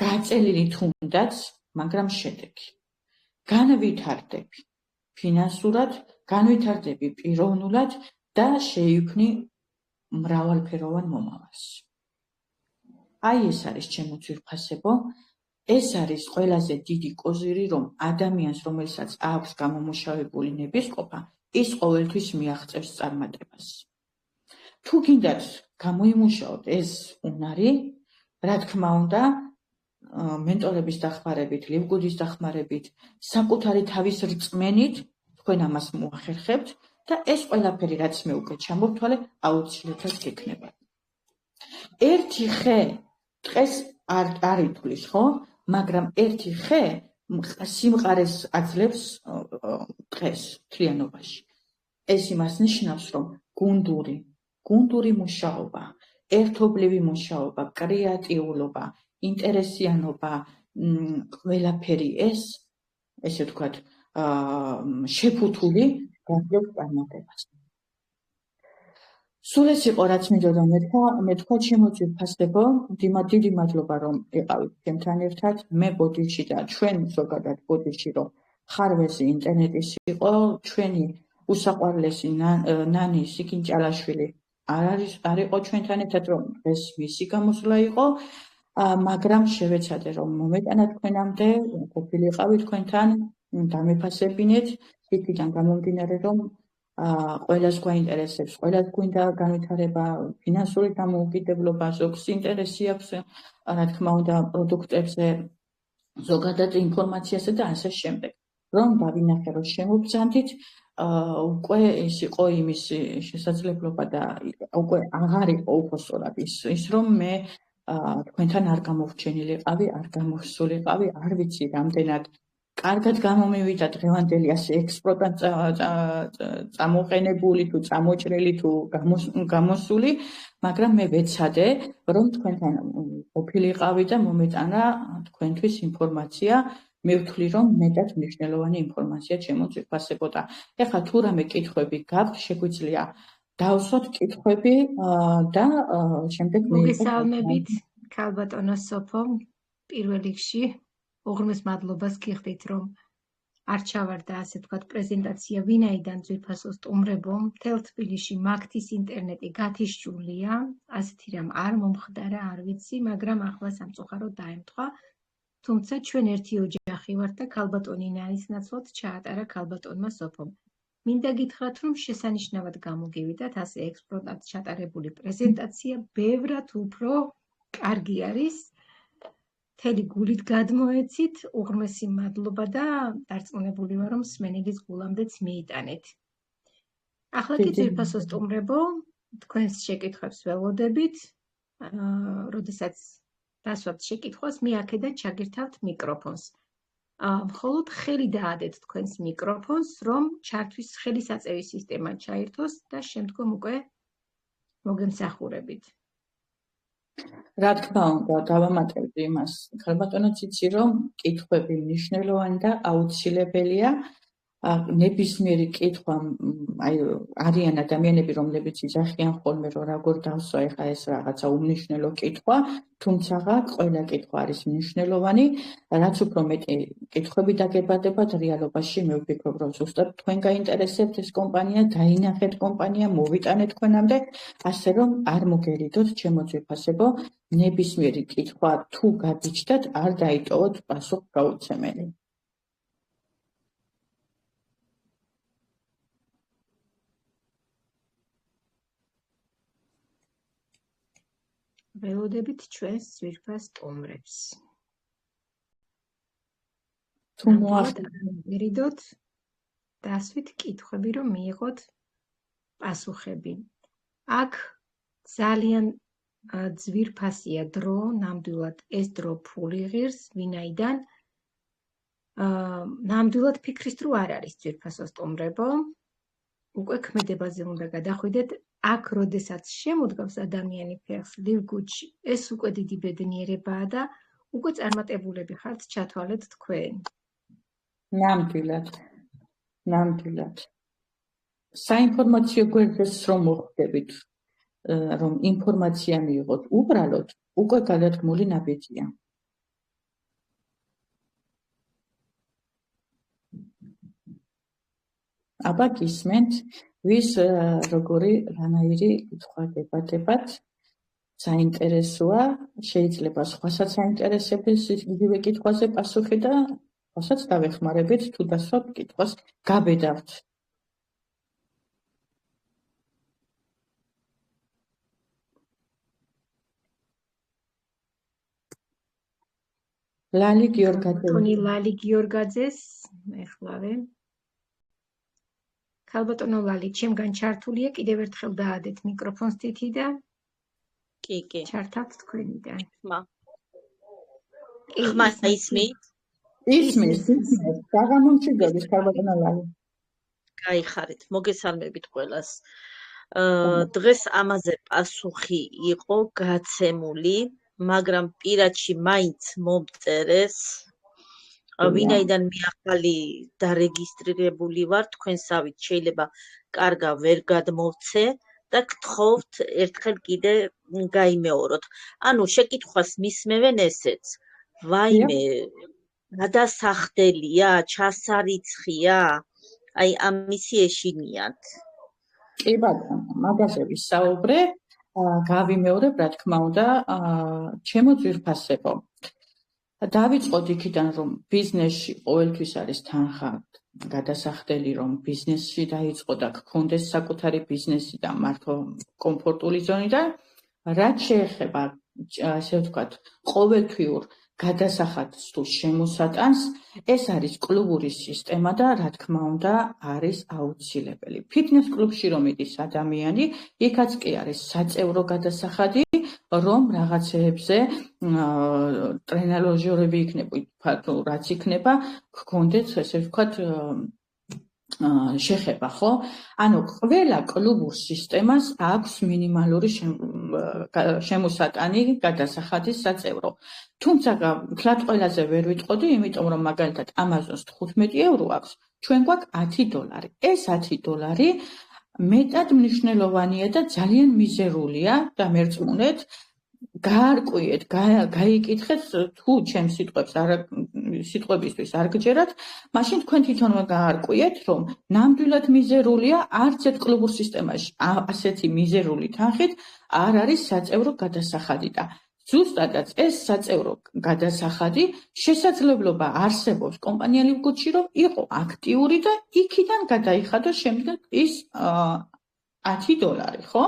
გაწელილი თუნდაც, მაგრამ შედეგი. განვითარდები ფინანსურად, განვითარდები პიროვნულად და შეიქმნი მრავალფეროვან მომავალს. აი ეს არის ჩემო ძვირფასებო, ეს არის ყველაზე დიდი კოზირი, რომ ადამიანს, რომელსაც აქვს გამომუშავებული ნებისყოფა, ის ყოველთვის მიაღწევს წარმატებას. თუ გინდათ გამოიმუშაოთ ეს უნარი, რა თქმა უნდა, მენტორების დახმარებით, ლივგუდის დახმარებით, საკუთარი თავის რწმენით თქვენ ამას მოახერხებთ და ეს ყველაფერი, რაც მე უკვე ჩამოვთვალე, აუცილებლად გექნება. ერთი ხე დღეს არ ითვლის, ხო? მაგრამ ერთი ხე სიმყარეს აძლევს დღეს მთლიანობაში. ეს იმას ნიშნავს, რომ გუნდური მუშაობა, ერთობლივი მუშაობა, კრეატიულობა, ინტერესიანობა, ყველაფერი ეს, ესე ვთქვათ, შეფუთული გაძლევს წარმატებას. სულ ეს იყო, რაც მინდოდა მეთქვა ჩემო ძვირფასებო, დიდი მადლობა, რომ იყავით ჩემთან ერთად. მე ბოდიში და ჩვენ ზოგადად ბოდიში, რომ ხარვეზი ინტერნეტის იყო, ჩვენი უსაყვარლესი ნანი სიკინჭალაშვილი არ იყო ჩვენთან ერთად, რომ ეს მისი გამოსვლა იყო, მაგრამ შევეცადე, რომ მომეტანა თქვენამდე, ყოფილიყავი თქვენთან, დამეფასებინეთ, იქიდან გამომდინარე, რომ ყველას გვაინტერესებს, ყველას გვინდა განვითარება, ფინანსური დამოუკიდებლობა, ზოგს ინტერესი აქვს, რა თქმა უნდა, პროდუქტებზე, ზოგადად ინფორმაციაზე და ასე შემდეგ. რომ დავინახე, რომ შემობრძანდით, უკვე ის იყო იმის შესაძლებლობა და უკვე აღარ იყო უფოსწორად ის რომ მე თქვენთან არ გამოვრჩენილიყავი, არ გამოსულიყავი, არ ვიცი რამდენად კარგად გამომივიდა დღევანდელი ასე ექსპორტად წამოყენებული თუ წამოჭრილი თუ გამოსული, მაგრამ მე ვეცადე, რომ თქვენთან ყოფილიყავი და მომეტანა თქვენთვის ინფორმაცია, მე ვთვლი, რომ მეტად მნიშვნელოვანი ინფორმაცია ჩემო ძვირფასებო და ეხლა თუ რამე კითხვები გაქვთ, შეგვიძლია დავსვათ კითხვები და შემდეგ
მოგესალმებით, ქალბატონო სოფო. პირველ რიგში უღრმეს მადლობას გიხდით, რომ არ ჩავარდა ასე ვთქვათ პრეზენტაცია, ვინაიდან ძვირფასო სტუმრებო, მთელ თბილისში მაგთის ინტერნეტი გათიშჩულია, ასეთი რამ არ მომხდარა, არ ვიცი, მაგრამ ახლა სამწუხაროდ დაემთხვა. თუმცა ჩვენ ერთი ოჯახი ვართ და ქალბატონი ნანის ნაცვლად ჩაატარა ქალბატონმა სოფომ. მინდა გითხრათ, რომ შესანიშნავად გამოგივიდათ ასე ექსპროტად ჩატარებული პრეზენტაცია, ბევრად უფრო კარგი არის. მთელი გულით გადმოეცით, უღრმესი მადლობა და დარწმუნებული ვარ, რომ მსმენელის გულამდეც მიიტანეთ. ახლა კი ძვირფასო სტუმრებო, თქვენს შეკითხვებს ველოდებით, როდესაც დასვათ შეკითხვას, მე აქედან ჩაგირთავთ მიკროფონს. მხოლოდ ხელი დაადეთ თქვენს მიკროფონს, რომ ჩართვის ხელისაწერი სისტემა ჩაირთოს და შემდგომ უკვე მოგემსახურებით.
რა თქმა უნდა, დავამატებდი იმას. ხალბატონო ციცი, რომ კითხვები მნიშვნელოვანი და აუცილებელია. ნებისმიერი კითხვა, არიან ადამიანები, რომლებიც იძახიან ხოლმე, რომ როგორ დავსვა ეხლა ეს რაღაცა უმნიშვნელო კითხვა, თუმცა ყველა კითხვა არის მნიშვნელოვანი, რაც უფრო მეტი კითხვები დაგებადებათ რეალობაში, მე ვფიქრობ, რომ ზუსტად თქვენ გაინტერესებთ ეს კომპანია, დაინახეთ კომპანია, მოვიტანეთ თქვენამდე, ასე რომ არ მოგერიდოთ, ჩემო ძვირფასებო, ნებისმიერი კითხვა თუ გაგიჩნდათ, არ დაიტოვოთ პასუხგაუცემელი.
ველოდებით ჩვენს ძვირფას სტუმრებს.
თუ
მოახერხოთ დასვით კითხვები, რომ მიიღოთ პასუხები. აქ ძალიან ძვირფასია დრო, ნამდვილად ეს დრო ფული ღირს, ვინაიდან ნამდვილად ფიქრის დრო არ არის ძვირფასო სტუმრებო. უკვე ქმედებაზე უნდა გადახვიდეთ. აქ, როდესაც შემოდგავს ადამიანი ფეხს ლივგუთში, ეს უკვე დიდი ბედნიერებაა და უკვე წარმატებულები ხართ ჩათვალეთ თქვენ.
ნამდვილად. საინფორმაციო გვერდებს რომ მოხვდებით, რომ ინფორმაცია მიიღოთ უბრალოდ, უკვე გადადგმული ნაბიჯია. აბა გისმენთ, ვის როგორი რანაირი კითხვა გებადებათ, საინტერესოა, შეიძლება სხვასაც საინტერესებს იგივე კითხვაზე პასუხი და სხვასაც დავეხმარებით თუ დასვათ კითხვას გაბედავთ. ლალი
გიორგაძეს ეხლავე. ქალბატონო ლალი, ჩემგან ჩართულია, კიდევ ერთხელ დაადეთ მიკროფონს თითი და
კი.
ჩართავთ თქვენიდან.
ხმას ისმით?
ისმის, დაღამომშვიდობის ქალბატონო ლალი.
გაიხარით, მოგესალმებით ყველას. დღეს ამაზე პასუხი იყო გაცემული, მაგრამ პირადში მაინც მომწერეს. ვინაიდან მე ახალი დარეგისტრირებული ვარ, თქვენსავით შეიძლება კარგა ვერ გადმოვცე და გთხოვთ ერთხელ კიდე გაიმეოროთ. ანუ შეკითხვას მისმევენ ესეც. ვაიმე, გადასახდელია, ჩასარიცხია? აი ამისი ეშინიათ.
კი ბატონო, მაგაზე ვისაუბრე, გავიმეორებ, რა თქმა უნდა, ჩემო ძვირფასებო. დავიწყოთ იქიდან, რომ ბიზნესში ყოველთვის არის თანხა გადასახდელი, რომ ბიზნესში დაიწყო და გქონდეს საკუთარი ბიზნესი და მართო კომფორტული ზონი და რაც შეეხება, ასე ვთქვათ, ყოველთვიურ გადასახადს თუ შემოსატანს, ეს არის კლუბური სისტემა და რა თქმა უნდა არის აუცილებელი. ფიტნეს კლუბში რომ იდის ადამიანი, იქაც კი არის საწევრო გადასახადი, რომ რაღაცეებზე ტრენაჟერები იქნება, თუ რაც იქნება, გქონდეთ, ესე ვთქვათ, შეხება, ხო? ანუ ყველა კლუბურ სისტემას აქვს მინიმალური შემოსატანი გადასახადის საწევრო. თუმცა თლად ყველაზე ვერ ვიტყოდი, იმიტომ რომ მაგალითად Amazon-ს 15 евро აქვს, ჩვენ გვაქვს $10. ეს $10 მეტად მნიშვნელოვანია და ძალიან მიზერულია და მერწმუნეთ, გაარკვიეთ, გაიკითხეთ თუ ჩემს სიტყვებისთვის არ გჯერათ, მაშინ თქვენ თვითონვე გაარკვიეთ, რომ ნამდვილად მიზერულია არც ერთ კლუბურ სისტემაში ასეთი მიზერული თანხით არ არის საწევრო გადასახადი და ზუსტადაც ეს საწევრო გადასახადი შესაძლებლობა არსებობს კომპანია ლივგუდში, რომ იყო აქტიური და იქიდან გადაიხადოს შემდეგ ის $10, ხო?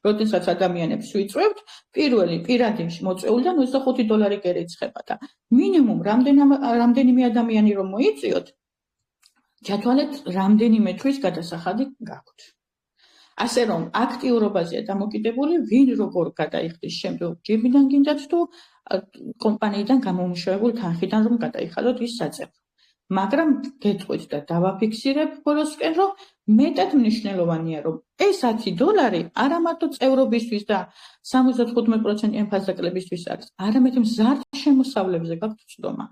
როდესაც ადამიანებს ვიწვევთ, პირველი პირადი მოწვეულიდან $25 გერიცხება და მინიმუმ რამდენიმე ადამიანი რომ მოიწვიოთ, ჩათვალეთ რამდენიმე თვის გადასახადი გაქვთ. ასე რომ აქტიურობაზეა დამოკიდებული, ვინ როგორ გადაიხდის შემდეგ ჯიბიდან გინდათ თუ კომპანიიდან გამომუშავებულ თანხიდან რომ გადაიხადოთ ის საწევრო. მაგრამ გეტყვით და დავაფიქსირებ ბოლოსკენ, რომ მეტად მნიშვნელოვანია, რომ ეს $10 არა მარტო წევრობისთვის და 75%-იან ფასდაკლებისთვის არის, არამედ მზარდ შემოსავლებზე გაქვთ ცდომა.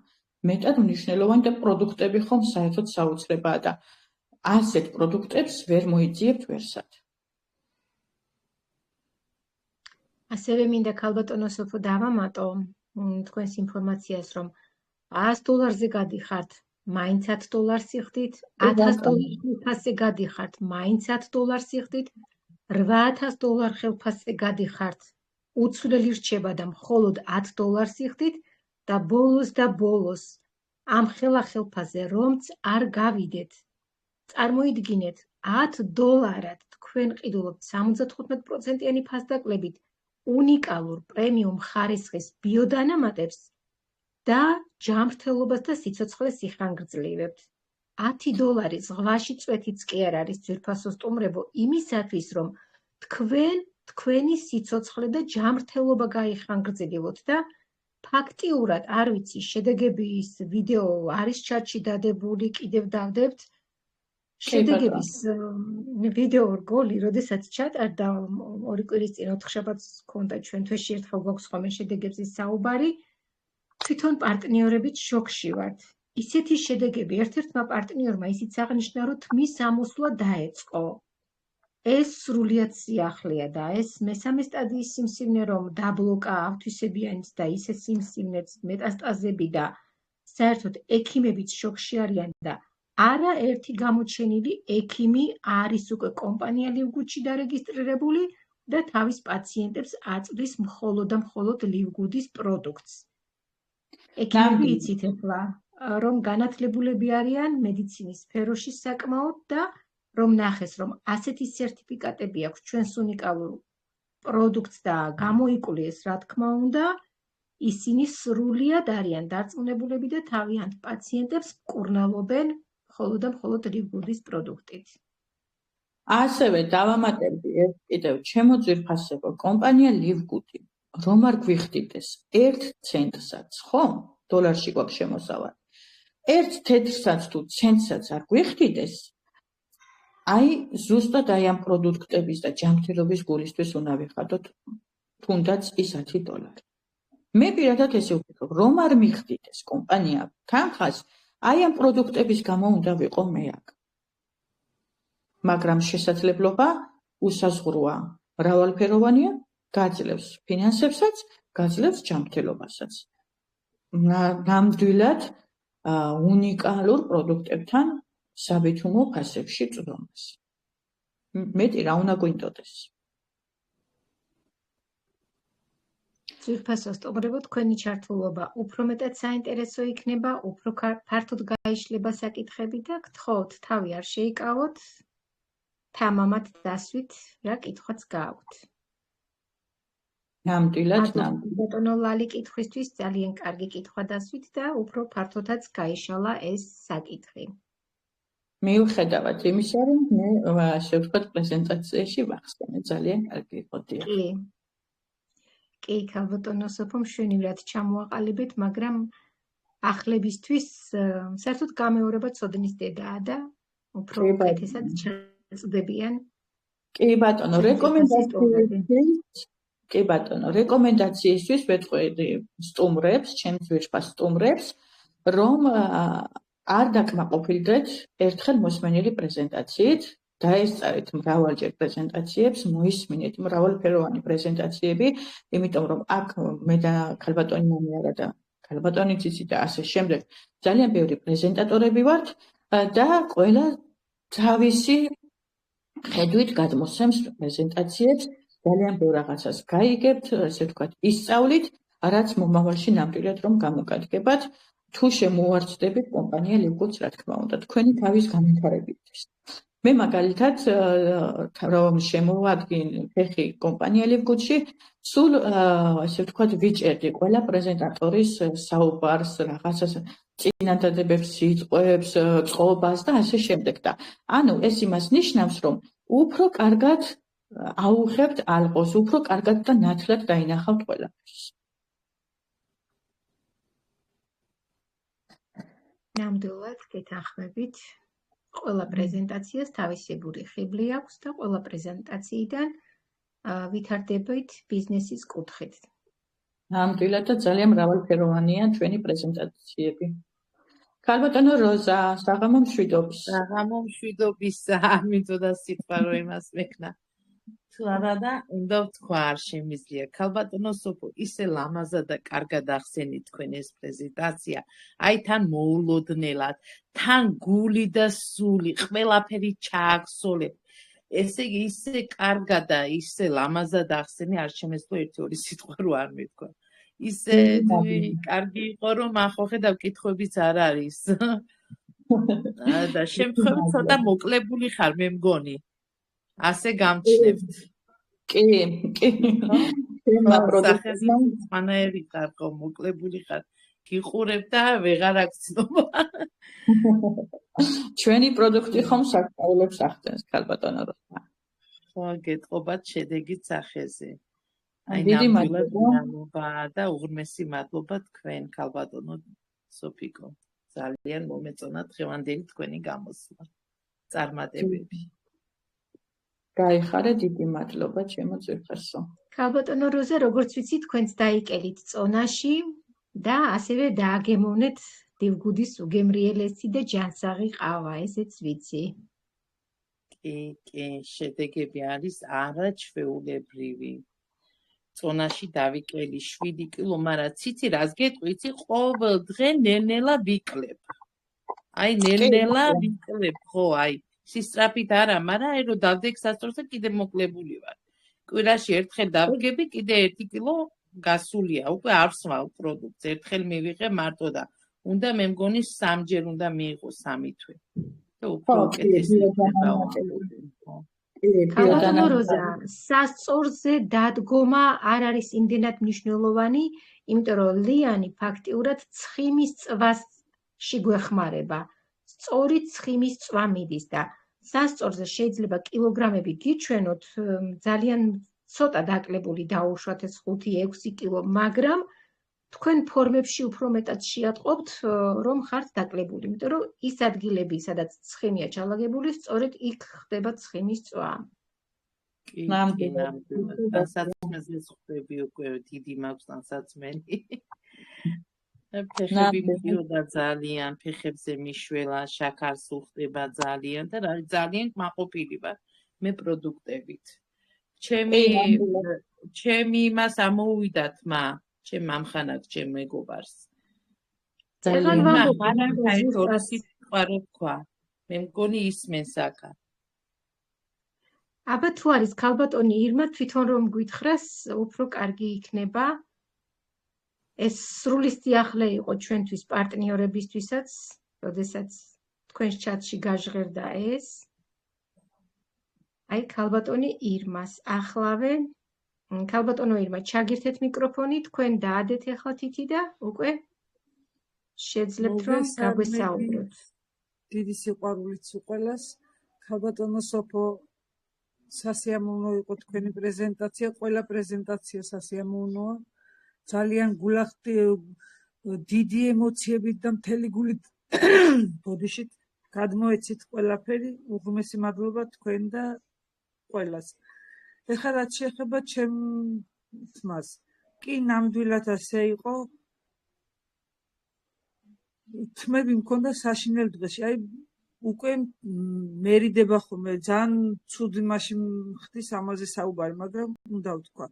მეტად მნიშვნელოვანი და პროდუქტები ხომ საერთოდ საოცრებაა და ასეთ პროდუქტებს ვერ მოიძიებთ ვერსად.
ასევე მინდა ქალბატონო სოფო დავამატო თქვენს ინფორმაციას, რომ $100-ზე გადიხართ, მაინც $10 სიხდით, $1000 ხელფასზე გადიხართ, მაინც $10 სიხდით, $8000 ხელფასზე გადიხართ, უცვლელი რჩება და მხოლოდ $10 სიხდით და ბოლოს ამ ხელფასზე რომც არ გავიდეთ. წარმოიდგინეთ, $10 თქვენ ყიდულობთ 75%-იანი ფასდაკლებით უნიკალურ პრემიუმ ხარისხის ბიოდანამატებს და ჯანმრთელობას და სიცოცხლეს იხანგრძლივებთ. $10 ზღვაში წვეთიც კი არ არის ძვირფასო სტუმრებო იმისათვის, რომ თქვენი სიცოცხლე და ჯანმრთელობა გაიხანგრძლივოთ და ფაქტიურად არ ვიცი, შედეგების ვიდეო არის ჩატში დადებული, კიდევ დავდებთ. შედეგების ვიდეო რგოლი, როდესაც ჩატარდა 2 კვირის წინ 4 შაბათს ჰქონდა ჩვენ თვეში ერთხელ გვაქვს ხოლმე შედეგებზე საუბარი, თვითონ პარტნიორებით შოქში ვართ. ისეთი შედეგები ერთ-ერთმა პარტნიორმა ისიც აღნიშნა, რომ თმის ამოსვლა დაეწყო. ეს სრულიად სიახლეა და ეს მესამე სტადიის სიმსივნე, რომ დაბლოკა ავთვისებიანიც და ისე სიმსივნეც მეტასტაზები და საერთოდ ექიმებიც შოქში არიან და არაერთი გამოჩენილი ექიმი არის უკვე კომპანია ლივგუდში დარეგისტრირებული და თავის პაციენტებს აწვდის მხოლოდ და მხოლოდ ლივგუდის პროდუქტს. ექიმები იცით ახლა, რომ განათლებულები არიან მედიცინის სფეროში საკმაოდ და რომ ნახეს, რომ ასეთი სერტიფიკატები აქვს ჩვენს უნიკალურ პროდუქტს და გამოიკვლიეს, რა თქმა უნდა, ისინი სრულიად არიან დარწმუნებულები და თავიანთ პაციენტებს მკურნალობენ მხოლოდ და მხოლოდ ლივგუდის პროდუქტით.
ასევე დავამატებდი კიდევ ჩემო ძვირფასებო, კომპანია ლივგუდი რომ არ გვიხდიდეს 1 ცენტსაც, ხო? დოლარში გვაქვს შემოსავალი. 1 თეთრსაც თუ ცენტსაც არ გვიხდიდეს, აი ზუსტად აი ამ პროდუქტების და ჯანმრთელობის გულისთვის უნდა ვიხადოთ თუნდაც ის $10. მე პირადად ესე ვფიქრობ, რომ არ მიხდიდეს კომპანია თანხას, აი ამ პროდუქტების გამო უნდა ვიყო მე აქ. მაგრამ შესაძლებლობა უსაზღვროა, მრავალფეროვანია, გაძლევს ფინანსებსაც, გაძლევს ჯანმრთელობასაც. ნამდვილად უნიკალურ პროდუქტებთან საბითუმო ფასებში წვრომას. მეტი რა უნდა გვინდოდეს.
ძვირფასო სტუმრებო, თქვენი ჩართულობა უფრო მეტად საინტერესო იქნება, უფრო ფართოდ გაიშლება საკითხები და გთხოვთ, თავი არ შეიკავოთ, თამამად დასვით, რა კითხვაც გააქვთ.
ნამდვილად,
ბატონო ლალი კითხვისთვის ძალიან კარგი კითხვა დასვით და უფრო ფართოდაც გაიშალა ეს საკითხი.
მიუხედავად იმისა, რომ მე ასე ვთქვათ პრეზენტაციაში ვახსენე, ძალიან კარგი იყო.
კი, ქალბატონო სოფო, მშვენივრად ჩამოაყალიბეთ, მაგრამ ახლებისთვის საერთოდ გამეორება ცოდნის დედაა და უფრო უკეთესად ჩაწვდებიან.
კი ბატონო, რეკომენდაციისთვის ვეთქვი სტუმრებს, ჩემს ძვირფას სტუმრებს, რომ არ დაკმაყოფილდეთ ერთხელ მოსმენილი პრეზენტაციით, დაესწარეთ მრავალჯერ პრეზენტაციებს, მოისმინეთ მრავალფეროვანი პრეზენტაციები, იმიტომ რომ აქ მე და ქალბატონი მომიარა და ქალბატონი ციცი და ასე შემდეგ ძალიან ბევრი პრეზენტატორები ვართ და ყველა თავისი ხედვით გადმოსცემს პრეზენტაციებს, ძალიან ბევრ რაღაცას გაიგებთ, ესე ვთქვათ, ისწავლით, რაც მომავალში ნამდვილად რომ გამოგადგებათ, თუ შემოუვარცხდებით კომპანია ლივგუდს, რა თქმა უნდა, თქვენი თავის განვითარებისთვის. მე მაგალითად რომ შემოვადგინე ფეხი კომპანია ლივგუდში, სულ ასე ვთქვათ, ვიჭერდი ყველა პრეზენტატორის საუბარს, რაღაცას წინადადებებს, სიტყვებს, წყობას და ასე შემდეგ და ანუ ეს იმას ნიშნავს, რომ უფრო კარგად აუღებთ ალყოს, უფრო კარგად და ნათლად დაინახავთ ყველაფერს.
ნამდვილად გეთანხმებით. ყველა პრეზენტაციას თავისებური ხიბლი აქვს და ყველა პრეზენტაციიდან ვითარდებით ბიზნესის კუთხით.
ნამდვილად და ძალიან მრავალფეროვანია ჩვენი პრეზენტაციები. ქალბატონო როზა, საღამო მშვიდობის.
საღამო მშვიდობისა, არ მიწოდა სიტყვა რომ იმას მექნა. თუ არა და უნდა ვთქვა, არ შემიძლია. ქალბატონო სოფო, ისე ლამაზად და კარგად ახსენით თქვენ ეს პრეზენტაცია. აი თან მოულოდნელად, თან გული და სული, ყველაფერი ჩააგსოლებ. ესე იგი, ისე კარგად და ისე ლამაზად ახსენი, არ შემეძლო ერთი-ორი სიტყვა რო არ მეთქვა. ისე კარგი იყო, რომ ახო ხედავ კითხვებიც არ არის. და შემთხვევით ცოტა მოკლებული ხარ, მე მგონი. ასე გამჩნევთ.
კი.
სახეზი მანაერი ხარ, ხო, მოკლებული ხარ. გიყურებ და ვეღარ აქცნობა.
ჩვენი პროდუქტი ხომ საკმაულებს ახდენს ქალბატონო როზა.
ხო, გეტყობათ შედეგით სახეზე. აი
დიდი
მადლობა და უღრმესი მადლობა თქვენ ქალბატონო სოფიკო. ძალიან მომეწონა დღევანდელი თქვენი გამოსვლა. წარმატებები.
გაიხარე, დიდი მადლობა ჩემო ძვირფასო.
ქალბატონო როზა, როგორც ვიცი, თქვენც დაიკელით წონაში და ასევე დააგემოვნეთ ლივგუდის უგემრიელესი და ჯანსაღი ყავა, ესეც ვიცი.
კი, შედეგები არის არაჩვეულებრივი. წონაში დავიკელი 7 კილო, მაგრამ ციცი რას გეტყვი, იცი ყოველ დღე ნელ-ნელა ვიკლებ. აი ნელ-ნელა ვიკლებ, ხო, აი სისწრაფით არა, მაგრამ აი რომ დავდექ სასწორზე კიდე მოკლებული ვარ. კვირაში ერთხელ დავდგები, კიდე 1 კილო გასულია, უკვე არ ვსვავ პროდუქტს, ერთხელ მივიღე მარტო და უნდა მე მგონი 3ჯერ უნდა მიიღო 3 თვე. და უფრო უკეთესი ხდება.
ქალბატონო როზა, სასწორზე დადგომა არ არის იმდენად მნიშვნელოვანი, იმიტომ რომ ლიანი ფაქტიურად ცხიმის წვაში გვეხმარება. სწორი ცხიმის წვა მიდის და სასწორზე შეიძლება კილოგრამები გიჩვენოთ, ძალიან ცოტა დაკლებული დაუშვათ ეს 5-6 კილო, მაგრამ თქვენ ფორმებში უფრო მეტად შეატყობთ, რომ ხართ დაკლებული, იმიტომ რომ ის ადგილები, სადაც ცხიმია ჩალაგებული, სწორედ იქ ხდება ცხიმის წვა.
ნამდვილად. დასაცმელს ხვდები უკვე დიდი მაქვს დასაცმელი. ფეხები მიდიოდა ძალიან, ფეხებზე მიშველა, შაქარს უხდება ძალიან და ძალიან კმაყოფილი ვარ მე პროდუქტებით. ჩემი იმას ამოუვიდა თმა, ჩემ ამხანად, ჩემ მეგობარს. ძალიან თქვა, მე მგონი ისმენს აქა.
აბა თუ არის ქალბატონი ირმა, თვითონ რომ გვითხრას, უფრო კარგი იქნება. ეს სრული სიახლე იყო ჩვენთვის პარტნიორებისთვისაც, როდესაც თქვენს ჩატში გაჟღერდა ეს. აი ქალბატონი ირმას ახლავე. ქალბატონო ირმა, ჩაგირთეთ მიკროფონი, თქვენ დაადეთ ახლა თითი და უკვე შეძლებთ რომ გაგვესაუბროთ.
დიდი სიყვარულით უყოლას. ქალბატონო სოფო, სასიამოვნო იყო თქვენი პრეზენტაცია, ყველა პრეზენტაცია სასიამოვნოა. ძალიან გულახდი დიდი ემოციებით და მთელი გულით ბოდიშით გადმოეცით ყველაფერი. უღრმესი მადლობა თქვენ და ყველას. ეხლა რაც შეეხება ჩემ თმას, კი ნამდვილად ასე იყო. თმები მქონდა საშინელ დღეში. აი უკვე მერიდება ხოლმე ძალიან ცუდი მაშინ ხდის ამაზე საუბარი, მაგრამ უნდა ვთქვა.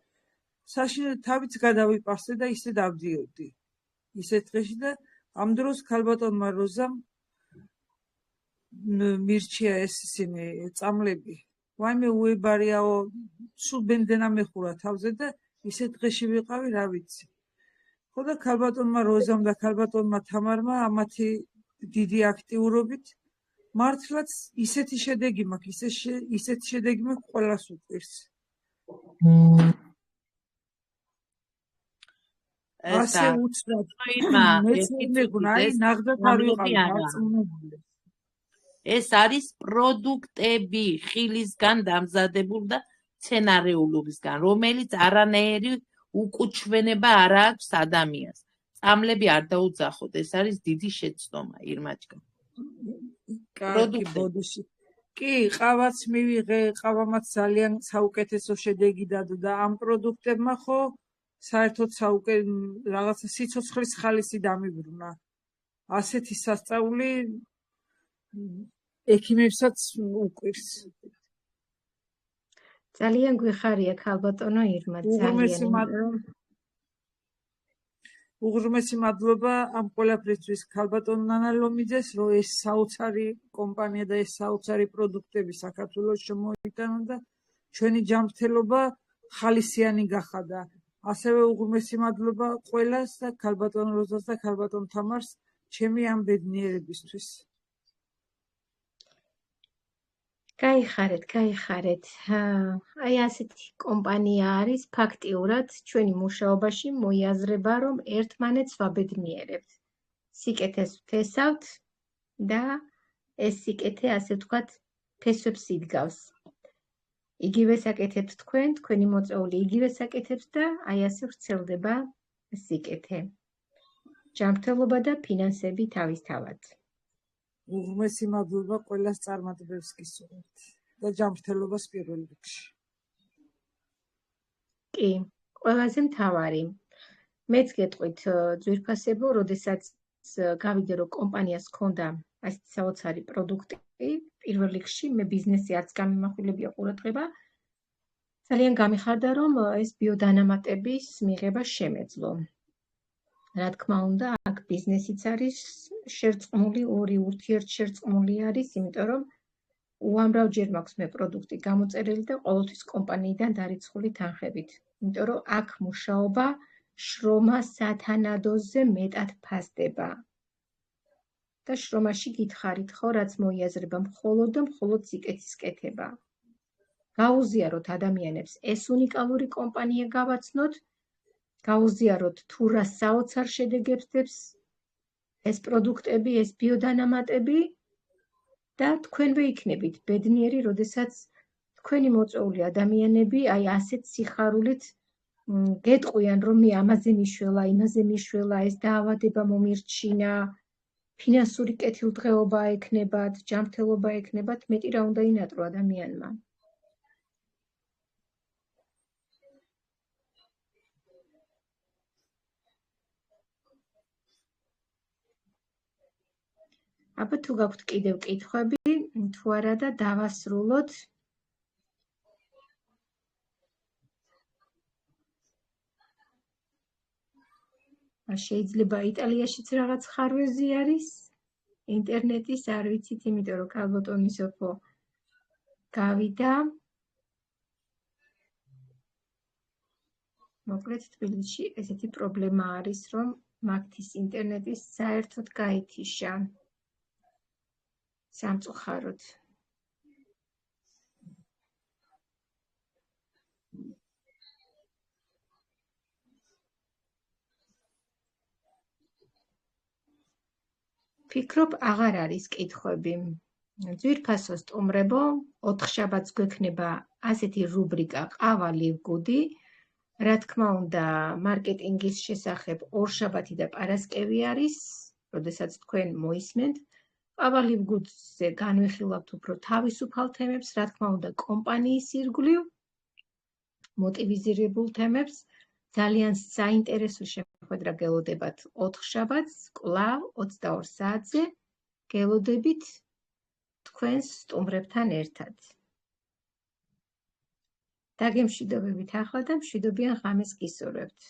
საშინელი თავიც გადავიპასე და ისე დავდიოდი. ისეთ დღეში და ამ დროს ქალბატონმა როზამ მირჩია ეს ისინი წამლები. ვაიმე უებარიაო, სულ ბენდენა მეხურა თავზე და ისეთ დღეში ვიყავი, რა ვიცი. ხო და ქალბატონმა როზამ და ქალბატონმა თამარმა ამათი დიდი აქტიურობით მართლაც ისეთი შედეგი მაქვს, ისეთი შედეგი მაქვს ყველას უყვირს. ასე უცბად მეცნიერებმა აი ნახდათ არ ვიყავი დარწმუნებული.
ეს არის პროდუქტები ხილისგან დამზადებული და მცენარეულობისგან, რომელიც არანაირი უკუჩვენება არ აქვს ადამიანს. წამლები არ დაუძახოთ, ეს არის დიდი შეცდომა, ირმაჭკა.
კარგი ბოდიში. კი, ყავაც მივიღე, ყავამაც ძალიან საუკეთესო შედეგი დადო და ამ პროდუქტებმა ხო საერთოდ რაღაცა სიცოცხლის ხალისი დამიბრუნა. ასეთი სასწაული ექიმებსაც უყვირს.
ძალიან გვიხარია ქალბატონო ირმა, ძალიან.
უღრმესი მადლობა ამ ყველაფრისთვის ქალბატონ ნანა ლომიძეს, რომ ეს საოცარი კომპანია და ეს საოცარი პროდუქტები საქართველოს შემოიტანა და ჩვენი ჯანმრთელობა ხალისიანი გახადა. ასევე უღრმესი მადლობა ყველას და ქალბატონ როზას და ქალბატონ თამარს ჩემი ამ ბედნიერებისთვის.
გაიხარეთ. აი ასეთი კომპანია არის ფაქტიურად ჩვენი მუშაობაში მოიაზრება, რომ ერთმანეთს ვაბედნიერებთ. სიკეთეს ვთესავთ და ეს სიკეთე, ასე ვთქვათ, ფესვებს იდგავს. იგივე საკეთებთ თქვენ, თქვენი მოწვეული იგივე საკეთებს და აი ასე ვრცელდება სიკეთე. ჯანმრთელობა და ფინანსები თავისთავად.
უღრმესი მადლობა ყველას წარმატებებს გისურვებთ და ჯანმრთელობას პირველ რიგში.
კი, ყველაზე მთავარი. მეც გეტყვით ძვირფასებო, როდესაც გავიდე, რომ კომპანიას ჰქონდა ასეთი საოცარი პროდუქტი, პირველ რიგში მე ბიზნესი არც გამიმახვილებია ყურადღება. ძალიან გამიხარდა, რომ ეს ბიოდანამატების მიღება შემეძლო. რა თქმა უნდა, აქ ბიზნესიც არის შერწყმული, ორი ურთიერთშერწყმული არის, იმიტომ რომ უამრავჯერ მაქვს მე პროდუქტი გამოწერილი და ყოველთვის კომპანიიდან დარიცხული თანხებით. იმიტომ რომ აქ მუშაობა შრომა სათანადოზე მეტად ფასდება. და შრომაში გითხარით ხო, რაც მოიაზრება მხოლოდ და მხოლოდ სიკეთის კეთება. გაუზიაროთ ადამიანებს ეს უნიკალური კომპანია გავაცნოთ, გაუზიაროთ თუ რა საოცარ შედეგებს დებს ეს პროდუქტები, ეს ბიოდანამატები და თქვენვე იქნებით ბედნიერი, როდესაც თქვენი მოწვეული ადამიანები აი ასეთ სიხარულით გეტყვიან, რომ მე ამაზე მიშველა, იმაზე მიშველა, ეს დაავადება მომირჩინა, ფინანსური კეთილდღეობა ექნებათ, ჯანმრთელობა ექნებათ, მეტი რა უნდა ინატრო ადამიანმა. აბა თუ გაქვთ კიდევ კითხვები, თუ არა და დავასრულოთ. შეიძლება იტალიაშიც რაღაც ხარვეზი არის, ინტერნეტის არ ვიცით, იმიტომ რომ ქალბატონი სოფო გავიდა. მოკლედ თბილისში ესეთი პრობლემა არის, რომ მაგთის ინტერნეტი საერთოდ გაითიშა. სამწუხაროდ. ფიქრობ, აღარ არის კითხვები. ძვირფასო სტუმრებო, 4 შაბათს გვექნება ასეთი რუბრიკა ყავა ლივგუდი. რა თქმა უნდა, მარკეტინგის შესახებ 2 შაბათი და პარასკევი არის, როდესაც თქვენ მოისმენთ. ყავა ლივგუდზე განვიხილავთ უფრო თავისუფალ თემებს, რა თქმა უნდა, კომპანიის ირგვლივ, მოტივიზირებულ თემებს. ძალიან საინტერესო შეხვედრა გელოდებათ 4 შაბათს, კვლავ 22 საათზე. გელოდებით თქვენს სტუმრებთან ერთად. დაგემშვიდობებით ახლა და მშვიდობიან ღამეს გისურვებთ.